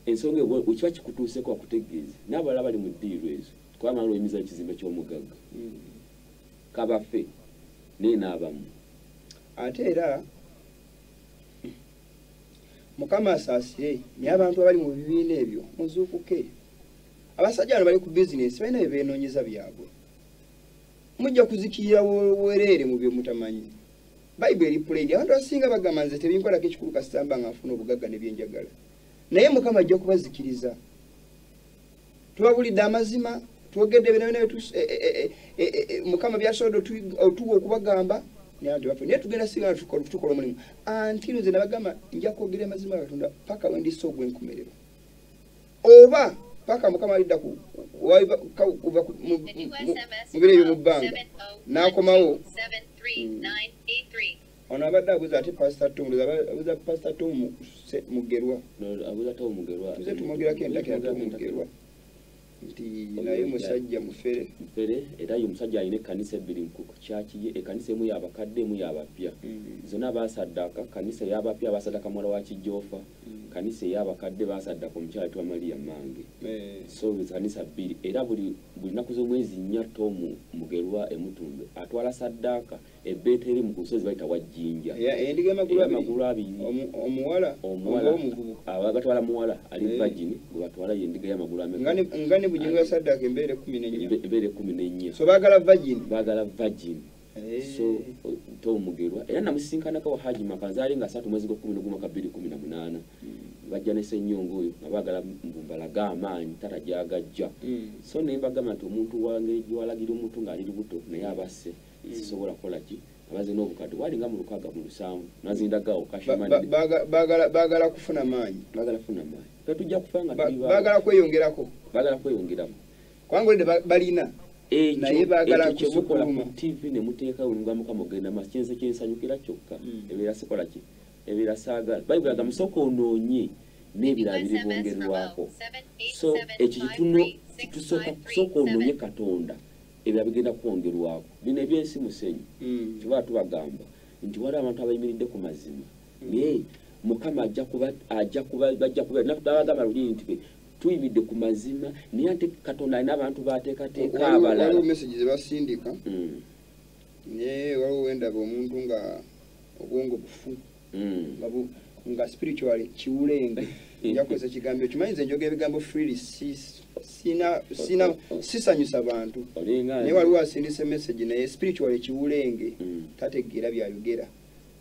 ensonga ekiba kikutuuseko akutegeeza n'abalala bali mu ddiiro ezo twamala olw'emiza ekizimbe ky'omugagga kabafe naye n'abamu. Ate era Mukama asaasire naye abantu abali mu bibiina ebyo muzuukuke. Abasajja bano bali ku bizinesi balina bye beenoonyeza byabwe. Mujja kuzikirira wereere mu byo mutamanyi. Bayibuli eri plain abantu abasinga bagamba nze tebinkolako ekikulu kasitamba nga nfuna obugagga n'ebyenjagala. Naye Mukama ajja kubazikiriza. Tubabulidde amazima twogedde bino Mukama byasobola otuwa okubagamba naye tugenda singa tukola omulimu anti nze nabagamba nja kwogera amazima Katonda paka wendisa ogw'enkomerero oba paka Mukama alidda mu biro ebyo mu bbanga n'akomawo ono abadde abuuza ate pastor Tom abuuza pastor Tom Mugerwa abuuza Tom Mugerwa tuze tumwogerako endakira Tom Mugerwa nti naye musajja mufere era ye omusajja alina ekkanisa ebbiri ku kyaki ye ekkanisa emu y'abakadde emu y'abapya zonna baasaddaka kanisa y'abapya baasaddaka muwala wa Kijoofa kanisa ey'abakadde baasaddaka omukyala ayitibwa Maria Mange so kanisa bbiri era buli nnaku z'omwezi 4 Tom Mugerwa emutumbe atwala saddaaka ebbeeta eri mu kusozi bayita Wajjinja endiga amagulu abiri omuwala batwala muwala ali virgin gwe batwala ye endiga y'amagulu ameka ngani bujingo ya saddaaka embeere 14 so baagala virgin so Tom Mugerwa era namusisinkanako wa Haji Makanzaali nga 3 mwezi gwa 11/2018 bajja ne Ssenyongo oyo abaagala mbalaga amaanyi tata gyagajja so nembagamba nti omuntu wange gwalagira omuntu ng'ali lubuto naye abasse sisobola kukola ki abaze n'obukadde walinga mu 6 mu 7 nazindagawo kashimani baagala kufuna maanyi tetujja kufanga baagala kweyongerako kwangolede balina naye baagala kusukola ku TV ne muteeka olunga Mukama ogenda makinze kyensanyukira kyokka ebeera sikola ki ebeera saagala Bayibuli aga musoko onoonye n'ebirala biri bongerwako so ekyo tusooka onoonye Katonda ebirala bigenda kwongerwako bino ebyensi musenyu kiba tubagamba nti waliwo abantu abayimiridde ku mazima naye Mukama bajja kuba nabagamba luli nti tuyimidde ku mazima naye ate Katonda alina abantu bateekateeka abalala waliwo message ze basindika naye waliwo wendaba omuntu nga obwongo bufu nga spiritually kiwulenge njakozesa ekigambo kimanyize njogera ebigambo freely sisanyusa abantu naye waliwo asindisa message naye spiritually kiwulenge tategeera byayogera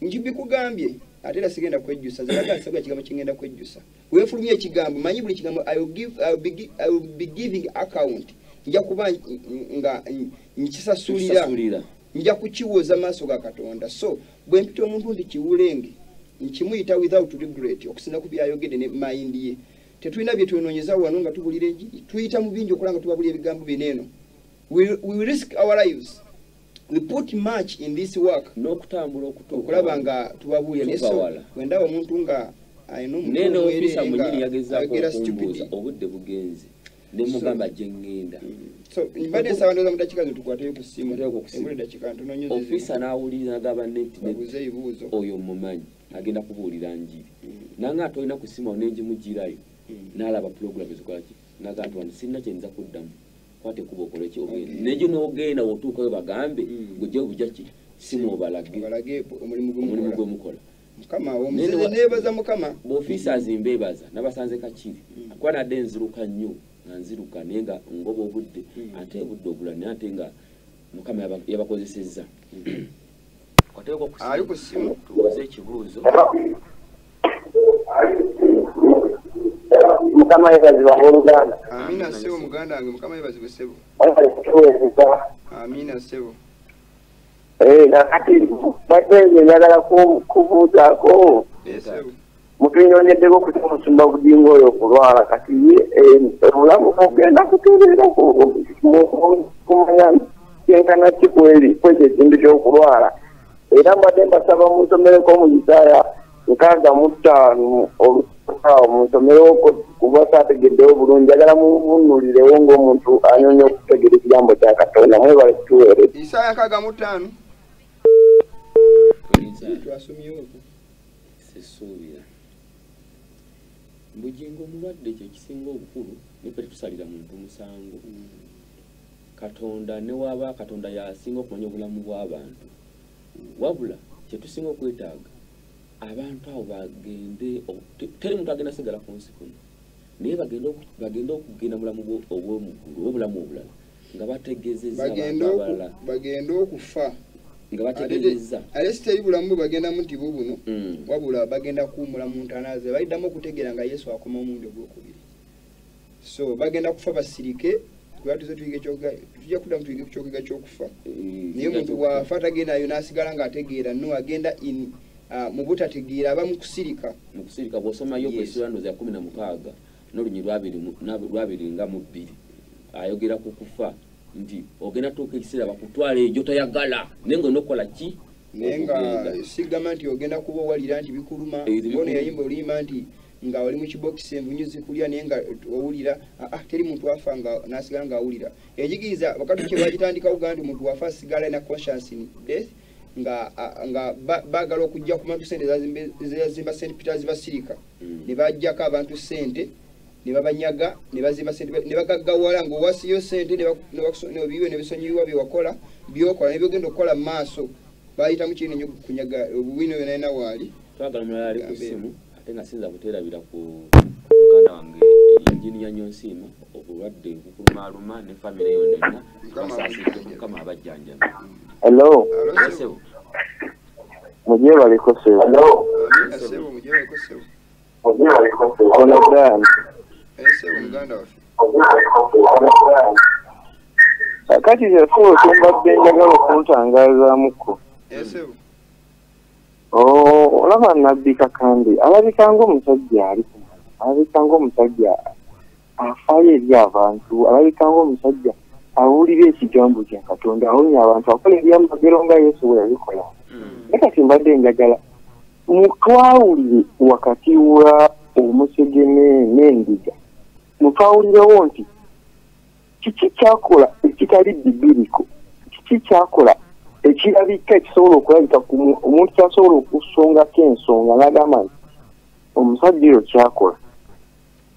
njibikugambye ate era sigenda kwejjusa ziragasabwa ekigambo kingenda kwejjusa weefulumye ekigambo manyi buli kigambo I will be giving account nja kuba nga nkisasulira nja kukiwoza maaso ga Katonda so bwe mpita omuntu ndi kiwulenge nkimuyita without regret okusinza ku byayogedde ne mind ye tetulina bye twenoonyeza wano nga tubulira enjiri tuyita mu bingi okulanga tubabulira ebigambo bineeno we risk our lives. We put much in this work. N'okutambula okulaba nga tubabuulira neso wenda omuntu nga ayina neno ofisa munyini yagezaako okumbuuza obudde bugenze ne mugamba gye ngenda so mbadde sawa ndoza mudakika zetukwateyo ku ssimu ebule dakika ntono nyoze ofisa n'awulira n'agamba neti babuze ebibuuzo oyo mumanyi agenda kubuulira njiri nanga atolina ku ssimu n'egimugirayo n'alaba program ezikolaki naga ati wano sirina kyenza kuddamu kwate kuba okola ekyogenda negyo n'ogenda wotuukayo bagambe gujja bujja ki simu obalage omulimu gwemukola Mukama omuseze nebaza Mukama b'ofiisa azimbeebaza nabasanze kakiri akuba nadde nziruka nnyo nga nziruka naye nga ngoba obudde ate obudde obula naye ate nga Mukama yabakozesezza ali ku ssimu tubuuze ekibuuzo Mukama yebazibwa oluganda. Amina sebo muganda wange Mukama yebazibwe sebo. Amina sebo. Nakati batenze njagala kubuuzaako mutunyonyeddeko kuti omusumba budingo oyo okulwala kati obulamu bugenda kutereera kumanya kyenkana ki kwekyo ekintu ky'okulwala era mbadde mbasaba munsomereko mu Isaaya 65 olusawo munsomero kuba saategeddewo bulungi njagala munnulirewo ng'omuntu anyonya okutegera ekigambo kya Katonda mwebale kutuweereza Isaaya 65 twasomyewo sesuubira mbugingo mulwadde kye kisinga obukulu nefe tusalira muntu musango Katonda ne waba Katonda yasinga okumanya obulamu bw'abantu wabula kye tusinga okwetaaga abantu abo bagende teri muntu agenda sigala ku nsi kuno naye bagenda okugenda mulamu obw'omugulu obulamu obulala nga bategezeza bagenda okufa nga bategezeza ate siteri bulamu bagenda muti bubuno wabula bagenda kuwumula mu ntanaze bayiddamu okutegeera nga Yesu akoma omundi ogwokubiri so bagenda kufa basirike kuba tuze tujja kuddamu tuyige ku kyokiga ky'okufa naye omuntu bw'afa tagendayo n'asigala ng'ategeera no agenda mu butategeera aba mu kusirika bw'osomayo kwesura ndoza ya 16 n'olunyi lwabiri nga mu 2 ayogera ku kufa nti ogenda tuuka ekiseera bakutwala egyo toyagala naye ng'onokola ki nenga sigama nti ogenda kuba owalira nti bikuluma ono yayimba oluyimba nti nga oli mu kibokisi envunyu zikulya naye nga owulira teri muntu wafa nga nasigala nga awulira ejigiriza wakati kye bagitandikawo gaa nti omuntu wafa asigala na conscience in death nga baagala okujja ku bantu sente zazimba St. Peters Basilica ne bajjako abantu sente ne babanyaga ne bazimba sente ne bagaggawala ng'owasiyo sente nebiwe ne bisonyiwa byewakola byokola nebyogenda okukola mu maaso bayitamu kiri nenyo kunyaga obubwino byonaina waali twagala mulala ali ku simu ate nga sinza kuteerabira ku muganda wange enjini ya Nyonsiima obulwadde bukulumaaluma ne famire yonna basaasirwe mukama abajjanjabi. Hello. Sebo. Mujye baliko sebo. Hello. Sebo mujye baliko sebo. Mujye baliko sebo. Ono dan. Sebo muganda waffe. Kati zefuo tumbadde njagala okuntangazaamuko. Sebo. Olaba nabbika kandi alabika ng'omusajja ali ku alabika ng'omusajja afaayo eri abantu alabika ng'omusajja awulira ekigambo kya Katonda awonya abantu akola ebyamagero nga Yesu bwe yabikola. Naye kati mbadde njagala mutwawulire wakati wa omusegene n'endiga mutwawulirewo nti kiki kyakola ekitali bibiriko kiki kyakola ekirabika ekisobola okulabika ku omuntu kyasobola okusongako ensonga n'agamba nti omusajja oyo kyakola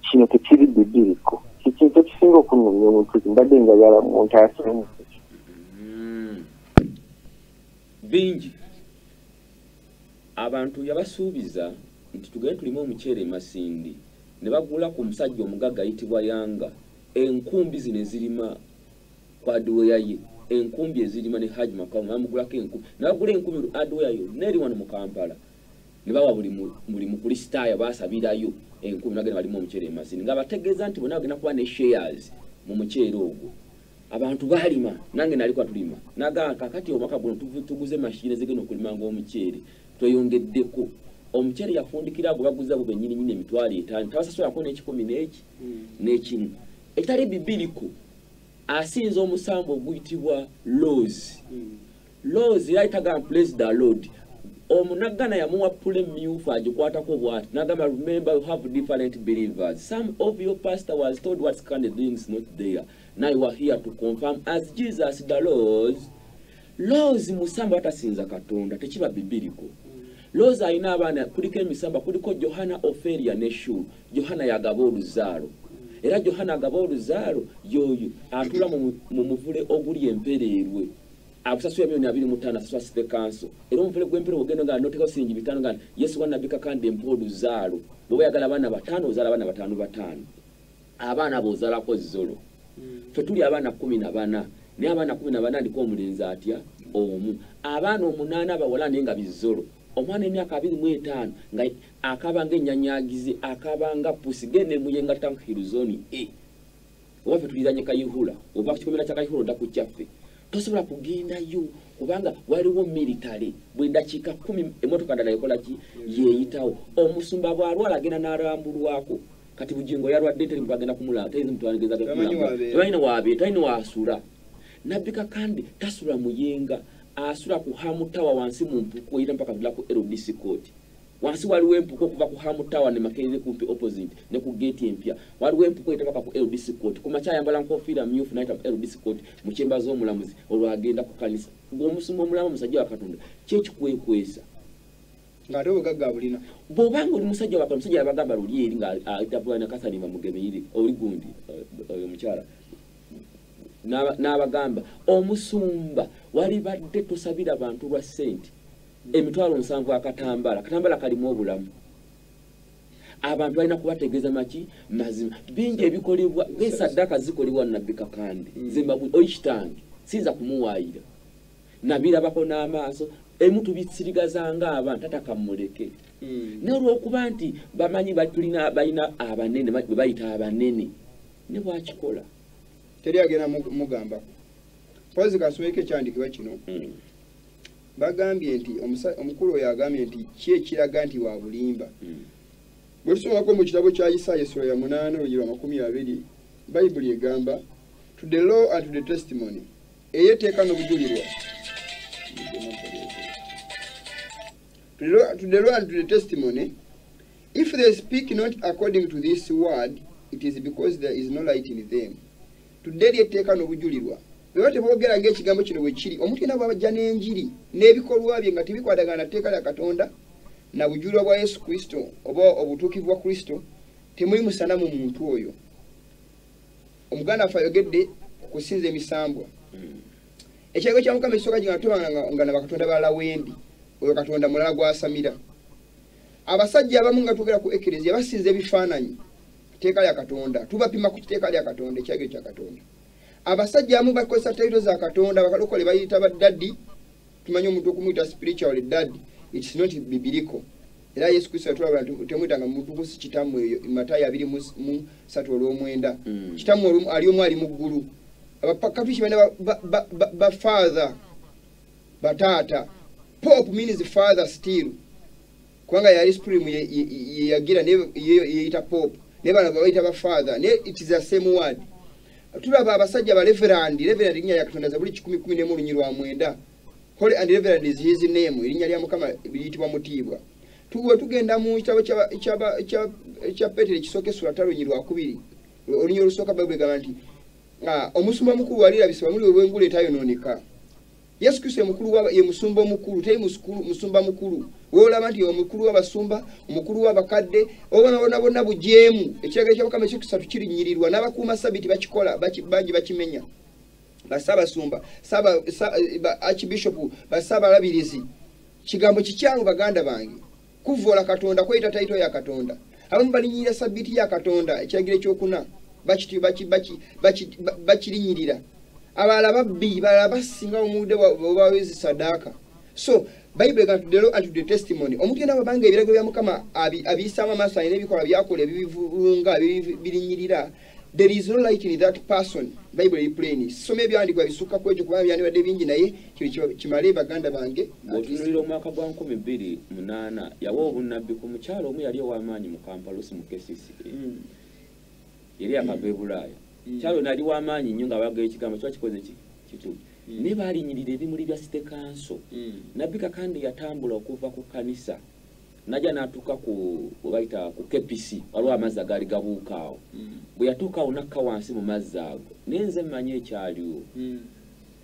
kino tekiri bibiriko kikintu ekisinga okunyumya omuntu mbadde njagala muntu asemu bingi abantu yabasuubiza nti tugende tulimu omuceere Masindi ne bagula ku musajja omugagga ayitibwa Yanga enkumbi zino ezirima kwa adweyaye enkumbi ezirima ne Haji Makamu bamugulako enkumbi nabagula enkumbi adweyayo neri wano mu Kampala ne bawa buli mukristaayo baasabirayo enkumbi nagenda balimu omuceere Masindi nga bategeeza nti bonna bagenda kuba ne shares mu muceere ogwo abantu balima nange nali kwa tulima naga kakati omwaka guno tuguze mashine zigenda okulima ng'omuceere tweyongeddeko omuceere yafundikira ago baguza bube nyini emitwalo 5 tabasasula ko n'ekikumi n'ekimu etali bibiriko asinza omusambo oguyitibwa Rose yayitaga praise the Lord omunagana yamuwa pule myufu agikwatako bwati nagamba remember you have different believers some of your pastor was told what kind of things not there now you are here to confirm as Jesus the Rose musamba atasinza Katonda tekiba bibiriko Rose ayina abaana kuliko emisamba kuliko Johanna Ophelia ne Shuru Johanna yagaba oluzaalo era Johanna agaba oluzaalo yoyo atula mu muvule oguli empereerwe abusasula $225 asasula site kanso era omuvule gw'empere ogenda nga noteka singi bitano nga Yesu wanabika kandi empo oluzaalo bwe yagala abaana 5 ozaala abaana 5 abaana bozaalako zolo fe tuli abaana 14 naye abaana 14 ndiko omulenzi atya omu abaana 8 abawala naye nga bizolo omwana emyaka 25 nga akabanga enyanyagize akabanga pusi gende muyenga tankiruzoni oba fe tulizanye Kayihura oba kikomera kya Kayihura nda ku kyaffe tosobola kugendayo kubanga waliwo military bwe dakiika 10 emotoka ndala yakola ki yeeyitawo omusumba bwalwala agenda n'alambulwako kati bujingo yalwadde teri mpagenda kumula teri mutwalengeza tayina waabe tayina waasula nabbika kandi tasula muyenga asula ku Hamutawa wansi mu mpuku era mpaka dula ku LDC court wansi waliwo empuku okuva ku Hamutawa ne Makerere kumpi opposite ne ku gate empya waliwo empuku etapaka ku LDC court kuma kyayambala nkofiira myufu naita ku LDC court mu kyemba z'omulamuzi olwagenda ku kanisa ng'omusumba omulamu musajja wa Katonda kyekikwekwesa ng'ate obugagga bulina bw'obanga oli musajja wa musajja abagamba luli eri nga ayitapulana Kasalima Mugemeyire oli gundi omukyala n'abagamba omusumba wali badde tusabira abantu lwa sente emitwalo 7 akatambala kalimu obulamu abantu balina kubategeeza maki mazima bingi ebikolebwa ng'esaddaka zikolebwa nabbika kandi Zimbabwe oyikitange sinza kumuwaayira nabirabako n'amaaso emu tubisirigazanga abantu atakamuleke n'olwokuba nti bamanyi balina abanene bwe bayita abanene ne bwakikola teri agenda mugambako pozi kasomeke ekyandikibwa kino bagambye nti omukulu oyo agambye nti ki ekiraga nti wa bulimba bwe tusomako mu kitabo kya Isaaya essula ya 8:20 bayibuli egamba to the law and to the testimony eyeteeka n'obujulirwa to the law and to the testimony, if they speak not according to this word, it is because there is no light in them. Today they take an obujulirwa. Bwe tebogera ng'ekigambo kino bwe kiri, omuntu yenna bw'abajja n'enjiri n'ebikolwa bye nga tebikwatagana na tteeka lya Katonda na bujulirwa bwa Yesu Kristo oba obutuukivu bwa Kristo, temuli musana mu muntu oyo. Omuganda afa ayogedde kusinza emisambwa. Ekiragiro kya Mukama ekisooka nga na bakatonda balala wendi, oyo Katonda mulala gw'asamira. Abasajja abamu nga tugera ku ekereziya basinza ebifaananyi tteeka lya Katonda, tubapima ku kiteeka lya Katonda, ekiragiro kya Katonda. Abasajja abamu bakozesa tayito za Katonda, bakalokole bayita baddaddi, tumanyi omuntu okumuyita spiritual daddy, it's not biblical. Era Yesu Kristo yatulabula temuyitanga mutukusi kitammwe eyo, Matayo 2:3-9. Kitammwe ali omu ali mu ggulu. Abakatoliki ba father, batata. Pope means father still. Kubanga yali supreme yagira yeyita Pope. Ne bana bayita ba father. Ne it is the same word. Tulaba abasajja ba reverend nya ya Katonda Zabuli 10:10 mu lunyirwa 9. Holy and reverend is his name. Erinnya lya Mukama liyitibwa mutiibwa. Tuwe tugenda mu kitabo kya Petero ekisooka essula 5:2. Olunyirwa olusooka Bible gamba nti omusumba mukulu alirabisibwa muli olw'engulu etayonooneka. Yesu Kristo mukulu ye musumba omukulu, teri musumba mukulu. Wolaba nti omukulu w'abasumba, omukulu w'abakadde, obona bonna bujeemu. Ekiragiro kya Mukama ekyokusatu kirinyirirwa n'abakuuma sabiti bakikola, bangi bakimenya. Basabasumba, archbishop, basabalabirizi. Kigambo kikyamu baganda bange. Kuvoola Katonda kweyita tayito ya Katonda. Abamu balinyirira sabiti ya Katonda, ekiragiro ekyokuna. Bakirinyirira. Abalala babbi, balala basinga omude wabawezi sadaka. So, Bible got to the law and to the testimony. Omuntu yenna babanga ebiragiro bya Mukama abiyisaamu amaaso alina ebikola byakola ebibivunga birinyirira. There is no light in that person. Bible is plain. Some ebyandikwa bisukka ku ekyo kuba byandibadde bingi naye kimale baganda bange. Otunulira omwaka gwa 2008 yawa obunnabbi ku mukyalo omu yali ow'amaanyi mu Kampala mu KCCA. Yali akava e Bulaaya. Kyalo nali w'amaanyi nnyo nga baga ekigambo kiba kikoze kitu. Ne baalinyirira ebimuli bya City Council. Nabbi Kakande yatambula okuva ku kanisa. Najja n'atuuka ku bayita ku KPC waliwo amazzi agaali gabuuka awo. Bwe yatuuka awo nakka wansi mu mazzi ago nenze mmanyi ekyaliwo.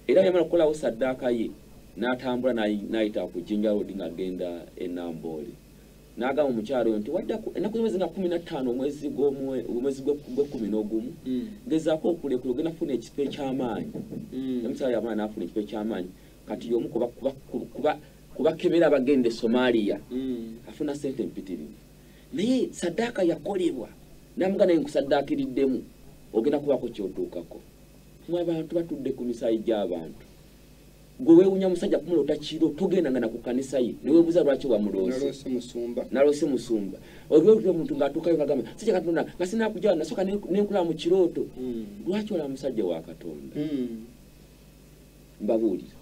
Era yamala okukolawo saddaaka ye n'atambula n'ayita ku Jinja Road ng'agenda e Namboole. N'agamba omukyalo nti wadda ennaku zimwe nga 15 omwezi gwe-11 ngezaako okulekula ogenda funa ekifo eky'amaanyi. Omukyalo yamala n'afuna ekifo eky'amaanyi kati y'omu kubakebera abagenda e Somalia afuna sente mpitirivu. Naye saddaaka yakolebwa n'amugamba naye nkusaddaakiriddemu ogenda kubaako ky'otuukako. Mwe abantu batudde ku misaayi gy'abantu. Gwe weewunya musajja kumulota kiro togendanga na ku kanisa ye ne weebuuza lwaki wamulose nalose musumba olw'olwo omuntu ng'atuukayo ng'agamba sijja Katonda nga sinakujja nasooka nenkulaba mu kirooto lwaki olaba musajja wa Katonda. Mbabuulira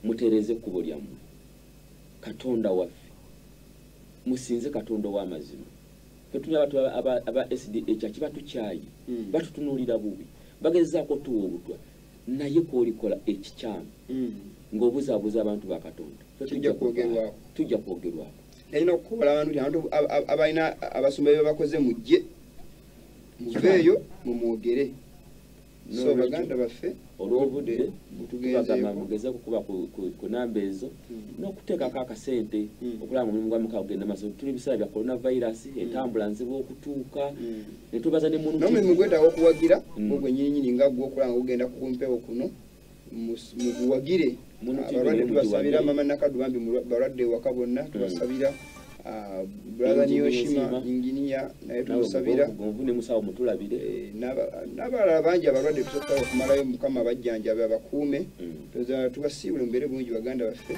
mutereeze ekkubo lyammwe Katonda waffe musinze Katonda ow'amazima. Fetuli abantu aba SDA kibatukyayi batutunuulira bubi bagezaako tuwa obutwa naye kwolikola ekikyamu ng'obuzaabuza abantu ba Katonda tujja kwogerwako. Nalina okukola abantu abalina abasumba bye bakoze mujje muveeyo mumwogere. So baganda baffe olw'obudde tubagamba mugeze kukuba ku namba ezo n'okuteekako akasente okulaba mu mulimu gwa Mukama gugenda maaso. Tuli biseera bya coronavirus entambula nzibu okutuuka ne tubaza ne muntu n'omulimu gwetaaga okuwagira ogwe nnyininyini nga gwe okulaba nga gugenda ku mpewo kuno muguwagire. Abalwadde tubasabira Mama Nakadu bambi balwadde ewaka bonna tubasabira. Brother Niyoshima Inginiya naye tumusabira ne musawo mutulabire n'abalala bangi abalwadde tusobola okumalayo Mukama abajjanjabe abakuume tubasiibule mu mbeere bulungi baganda baffe.